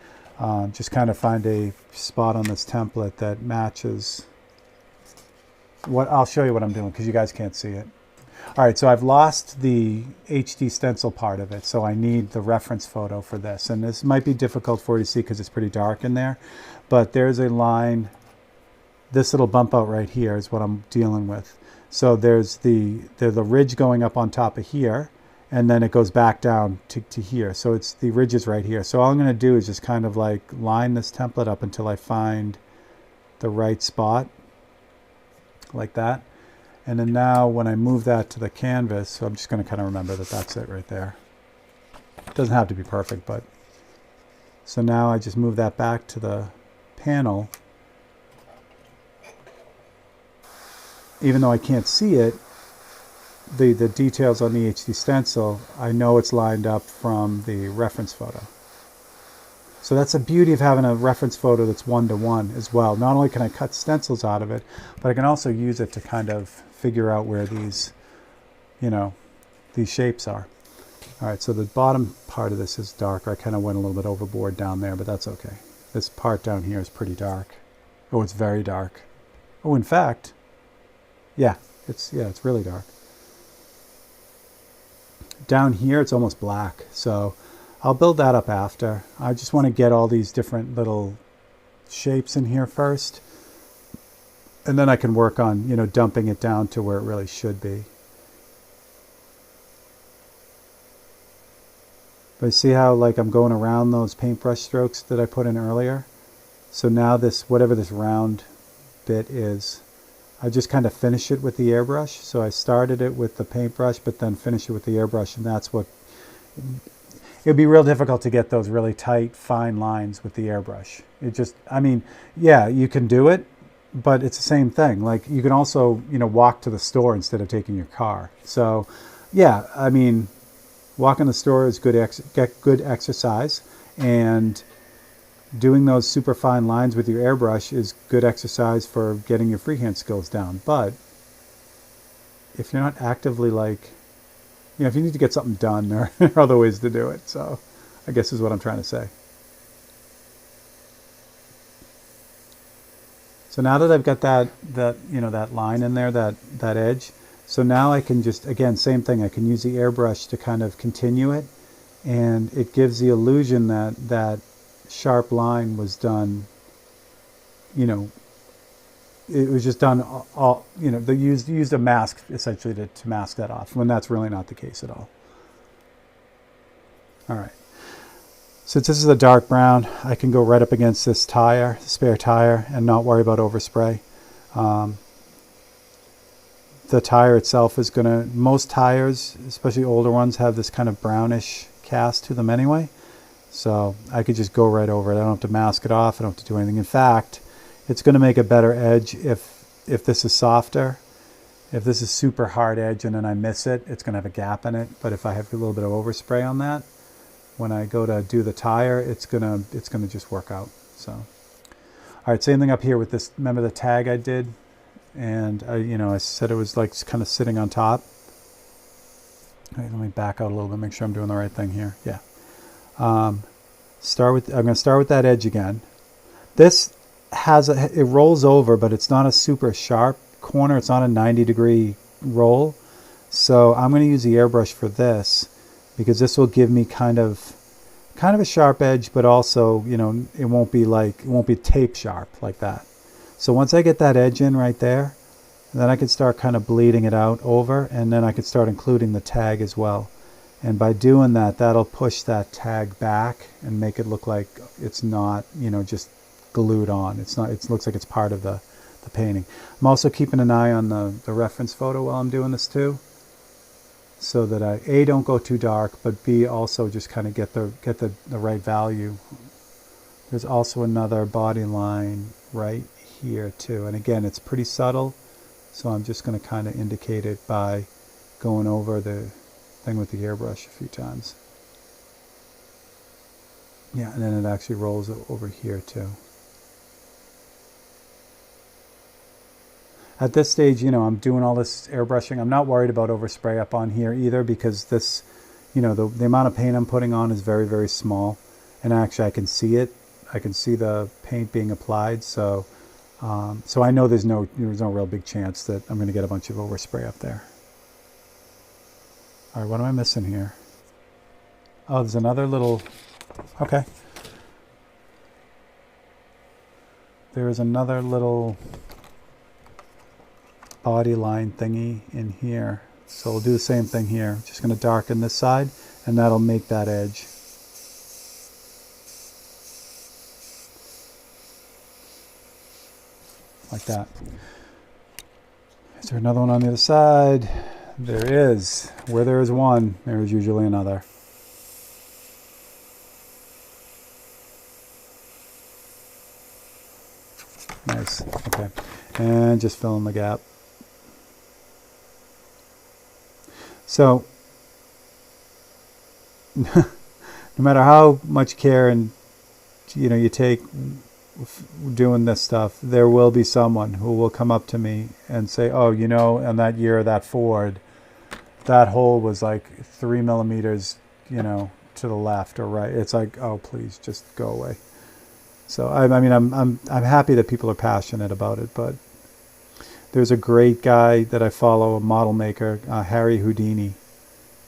Just kind of find a spot on this template that matches what I'll show you what I'm doing, because you guys can't see it. All right, so I've lost the HD stencil part of it, so I need the reference photo for this. And this might be difficult for you to see because it's pretty dark in there, but there's a line. This little bump out right here is what I'm dealing with. So there's the ridge going up on top of here, and then it goes back down to here. So it's the ridge is right here. So all I'm going to do is just kind of like line this template up until I find the right spot, like that. And then now when I move that to the canvas, so I'm just going to kind of remember that that's it right there. It doesn't have to be perfect, but so now I just move that back to the panel. Even though I can't see it, the details on the HD stencil, I know it's lined up from the reference photo. So that's the beauty of having a reference photo that's one-to-one as well. Not only can I cut stencils out of it, but I can also use it to kind of figure out where these, you know, these shapes are. All right, so the bottom part of this is darker. I kind of went a little bit overboard down there, but that's okay. This part down here is pretty dark. Oh, it's very dark. Oh, in fact, yeah, it's really dark. Down here, it's almost black. So I'll build that up after. I just want to get all these different little shapes in here first. And then I can work on, you know, dumping it down to where it really should be. But see how like I'm going around those paintbrush strokes that I put in earlier? So now this, whatever this round bit is, I just kind of finish it with the airbrush. So I started it with the paintbrush, but then finish it with the airbrush, and that's what... it'd be real difficult to get those really tight, fine lines with the airbrush. It just, I mean, yeah, you can do it, but it's the same thing. Like you can also, walk to the store instead of taking your car. So yeah, I mean, walking the store is get good exercise, and doing those super fine lines with your airbrush is good exercise for getting your freehand skills down. But if you're not actively if you need to get something done, there are other ways to do it. So I guess is what I'm trying to say. So now that I've got that line in there, that edge, so now I can just, again, same thing, I can use the airbrush to kind of continue it, and it gives the illusion that that sharp line was done, it was just done all, they used a mask essentially to mask that off, when that's really not the case at all. All right. Since this is a dark brown, I can go right up against this tire, the spare tire, and not worry about overspray. The tire itself is going to, most tires, especially older ones, have this kind of brownish cast to them anyway. So I could just go right over it. I don't have to mask it off. I don't have to do anything. In fact, it's going to make a better edge if this is softer. If this is super hard edge and then I miss it, it's going to have a gap in it. But if I have a little bit of overspray on that, when I go to do the tire, it's gonna just work out. So, all right, same thing up here with this. Remember the tag I did, and I said it was like kind of sitting on top. All right, let me back out a little bit, make sure I'm doing the right thing here. Yeah. I'm going to start with that edge again. This it rolls over, but it's not a super sharp corner. It's not a 90-degree roll. So I'm going to use the airbrush for this, because this will give me kind of a sharp edge, but also, it won't be tape sharp like that. So once I get that edge in right there, then I can start kind of bleeding it out over, and then I can start including the tag as well. And by doing that, that'll push that tag back and make it look like it's not, just glued on. It looks like it's part of the painting. I'm also keeping an eye on the reference photo while I'm doing this too, so that I A, don't go too dark, but B, also just kind of get the right value. There's also another body line right here too, and again, it's pretty subtle, so I'm just going to kind of indicate it by going over the thing with the airbrush a few times. Yeah, and then it actually rolls over here too. At this stage, I'm doing all this airbrushing. I'm not worried about overspray up on here either, because this, the amount of paint I'm putting on is very, very small. And actually I can see it. I can see the paint being applied. So I know there's no real big chance that I'm going to get a bunch of overspray up there. All right, what am I missing here? Oh, there's another little, okay. There is another little body line thingy in here. So we'll do the same thing here. Just going to darken this side, and that'll make that edge. Like that. Is there another one on the other side? There is. Where there is one, there is usually another. Nice. Okay. And just fill in the gap. So, no matter how much care and you take doing this stuff, there will be someone who will come up to me and say, "Oh, in that year of that Ford, that hole was like 3 millimeters, to the left or right." It's like, oh, please, just go away. So I'm happy that people are passionate about it, but there's a great guy that I follow, a model maker, Harry Houdini.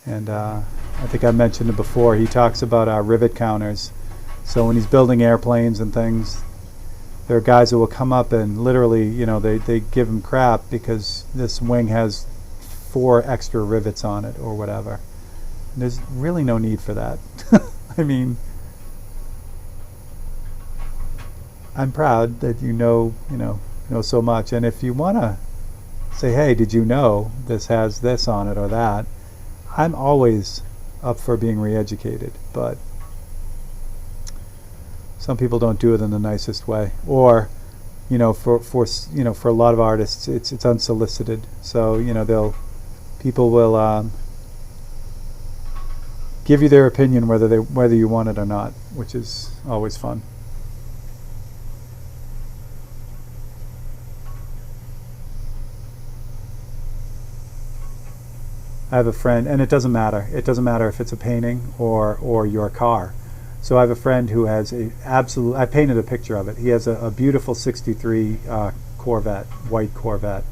And I think I mentioned it before. He talks about rivet counters. So when he's building airplanes and things, there are guys who will come up and literally, they give him crap because this wing has 4 extra rivets on it or whatever. And there's really no need for that. I mean, I'm proud that you know so much, and if you want to say, hey, did you know this has this on it or that, I'm always up for being re-educated, but some people don't do it in the nicest way, or for a lot of artists it's unsolicited, so people will give you their opinion whether you want it or not, which is always fun. I have a friend, and it doesn't matter. It doesn't matter if it's a painting or your car. So I have a friend who has I painted a picture of it. He has a beautiful '63 Corvette, white Corvette.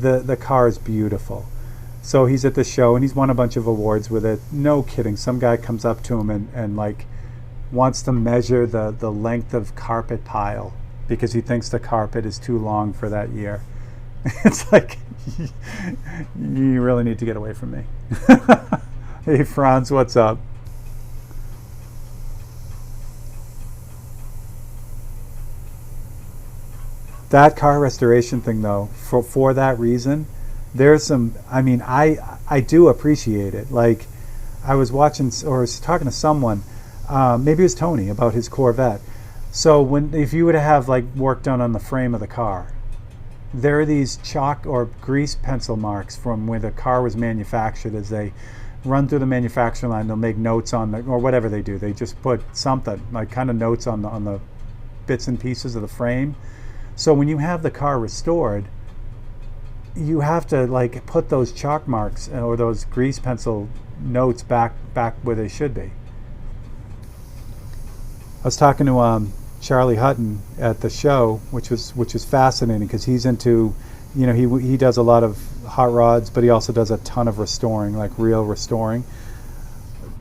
The car is beautiful. So he's at the show and he's won a bunch of awards with it. No kidding. Some guy comes up to him and like wants to measure the length of carpet pile because he thinks the carpet is too long for that year. It's like, you really need to get away from me. Hey Franz, what's up? That car restoration thing though, for that reason, there's some, I do appreciate it. Like, I was watching, or I was talking to someone, maybe it was Tony, about his Corvette. So if you were to have like work done on the frame of the car, there are these chalk or grease pencil marks from where the car was manufactured. As they run through the manufacturing line, they'll make notes on or whatever they do. They just put something, like kind of notes on the bits and pieces of the frame. So when you have the car restored, you have to like put those chalk marks or those grease pencil notes back where they should be. I was talking to Charlie Hutton at the show, which was fascinating because he's into, he does a lot of hot rods, but he also does a ton of restoring, like real restoring.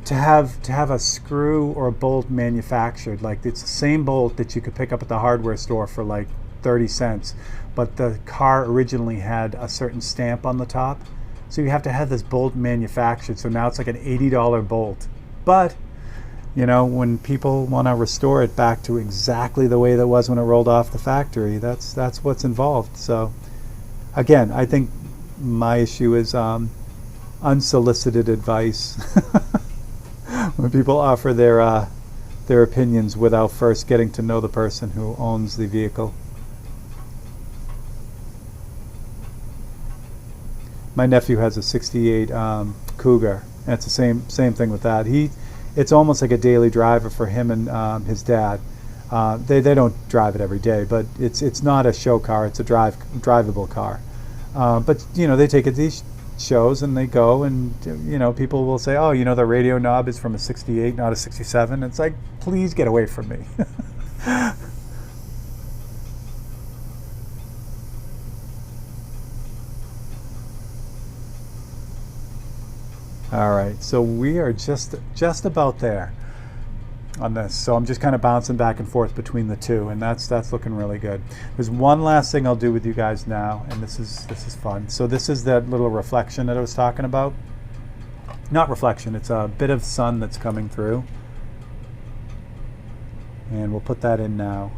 To have a screw or a bolt manufactured, like it's the same bolt that you could pick up at the hardware store for like 30 cents, but the car originally had a certain stamp on the top, so you have to have this bolt manufactured. So now it's like an $80 bolt, but when people want to restore it back to exactly the way that was when it rolled off the factory, that's what's involved. So again, I think my issue is unsolicited advice. When people offer their opinions without first getting to know the person who owns the vehicle. My nephew has a '68 Cougar, and it's the same thing with that. It's almost like a daily driver for him and his dad. They don't drive it every day, but it's not a show car. It's a drivable car. But they take it to these shows and they go, and people will say, oh, the radio knob is from a '68, not a '67. It's like, please get away from me. All right, so we are just about there on this. So I'm just kind of bouncing back and forth between the two, and that's looking really good. There's one last thing I'll do with you guys now, and this is fun. So this is that little reflection that I was talking about. Not reflection, it's a bit of sun that's coming through. And we'll put that in now.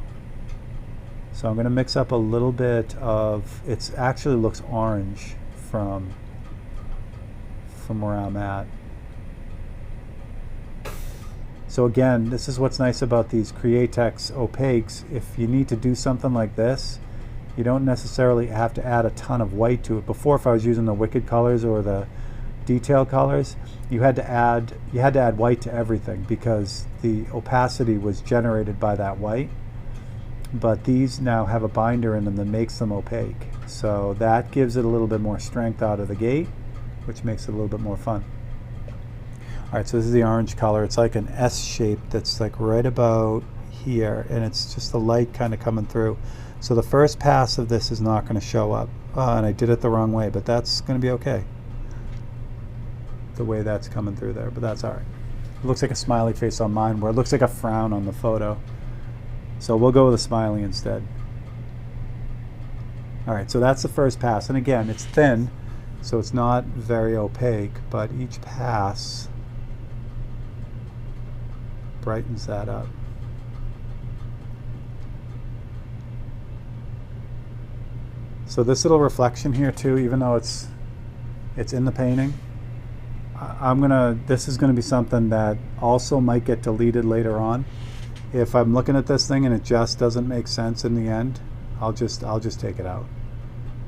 So I'm going to mix up a little bit of, it actually looks orange from where I'm at. So again, this is what's nice about these Createx opaques. If you need to do something like this, you don't necessarily have to add a ton of white to it. Before, if I was using the Wicked colors or the detail colors, you had to add white to everything because the opacity was generated by that white. But these now have a binder in them that makes them opaque. So that gives it a little bit more strength out of the gate, which makes it a little bit more fun. All right, so this is the orange color. It's like an S shape that's like right about here, and it's just the light kind of coming through. So the first pass of this is not going to show up. And I did it the wrong way, but that's going to be okay. The way that's coming through there, but that's all right. It looks like a smiley face on mine, where it looks like a frown on the photo. So we'll go with a smiley instead. All right, so that's the first pass. And again, it's thin, so it's not very opaque, but each pass brightens that up. So this little reflection here too, even though it's in the painting, this is gonna be something that also might get deleted later on. If I'm looking at this thing and it just doesn't make sense in the end, I'll just take it out.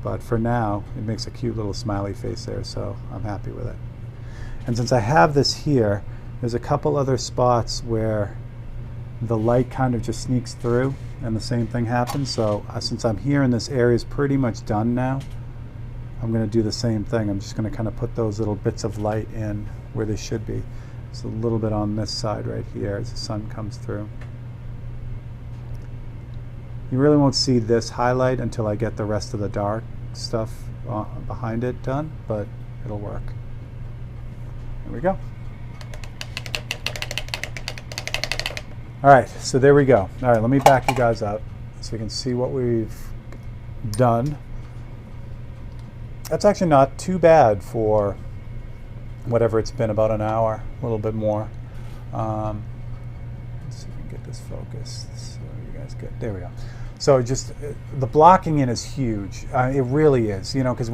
But for now, it makes a cute little smiley face there, so I'm happy with it. And since I have this here, there's a couple other spots where the light kind of just sneaks through and the same thing happens. So since I'm here and this area is pretty much done now, I'm going to do the same thing. I'm just going to kind of put those little bits of light in where they should be. It's a little bit on this side right here as the sun comes through. You really won't see this highlight until I get the rest of the dark stuff behind it done, but it'll work. There we go. All right, so there we go. All right, let me back you guys up so you can see what we've done. That's actually not too bad for whatever it's been, about an hour, a little bit more. Let's see if we can get this focused so you guys get, there we go. So just the blocking in is huge. It really is, you know, because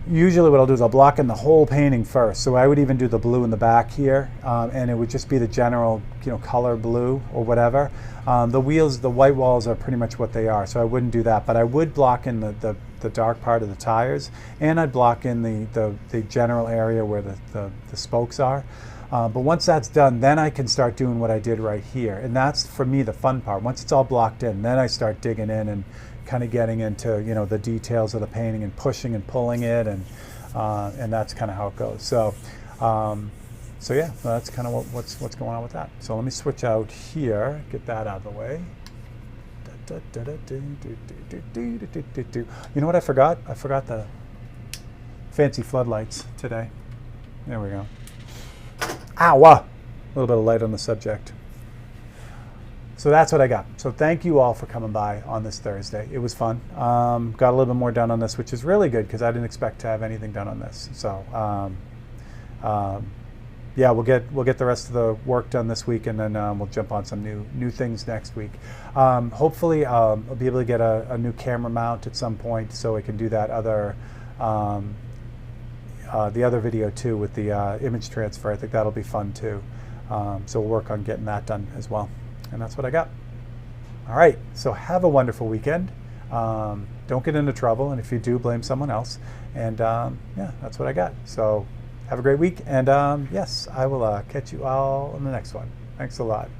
usually what I'll do is I'll block in the whole painting first. So I would even do the blue in the back here, and it would just be the general, you know, color blue or whatever. The wheels, the white walls are pretty much what they are, so I wouldn't do that. But I would block in the dark part of the tires, and I'd block in the general area where the spokes are. But once that's done, then I can start doing what I did right here. And that's, for me, the fun part. Once it's all blocked in, then I start digging in and kind of getting into, you know, the details of the painting and pushing and pulling it, and that's kind of how it goes. So, so yeah, that's kind of what's going on with that. So let me switch out here, get that out of the way. You know what I forgot? I forgot the fancy floodlights today. There we go. Ow! A little bit of light on the subject. So that's what I got. So thank you all for coming by on this Thursday. It was fun. Got a little bit more done on this, which is really good because I didn't expect to have anything done on this. So yeah, we'll get the rest of the work done this week, and then we'll jump on some new things next week. Hopefully, I'll be able to get a new camera mount at some point, so I can do that other. The other video too with the image transfer. I think that'll be fun too. So we'll work on getting that done as well. And that's what I got. All right, so have a wonderful weekend. Don't get into trouble, and if you do, blame someone else. And yeah, that's what I got. So have a great week, and yes, I will catch you all in the next one. Thanks a lot.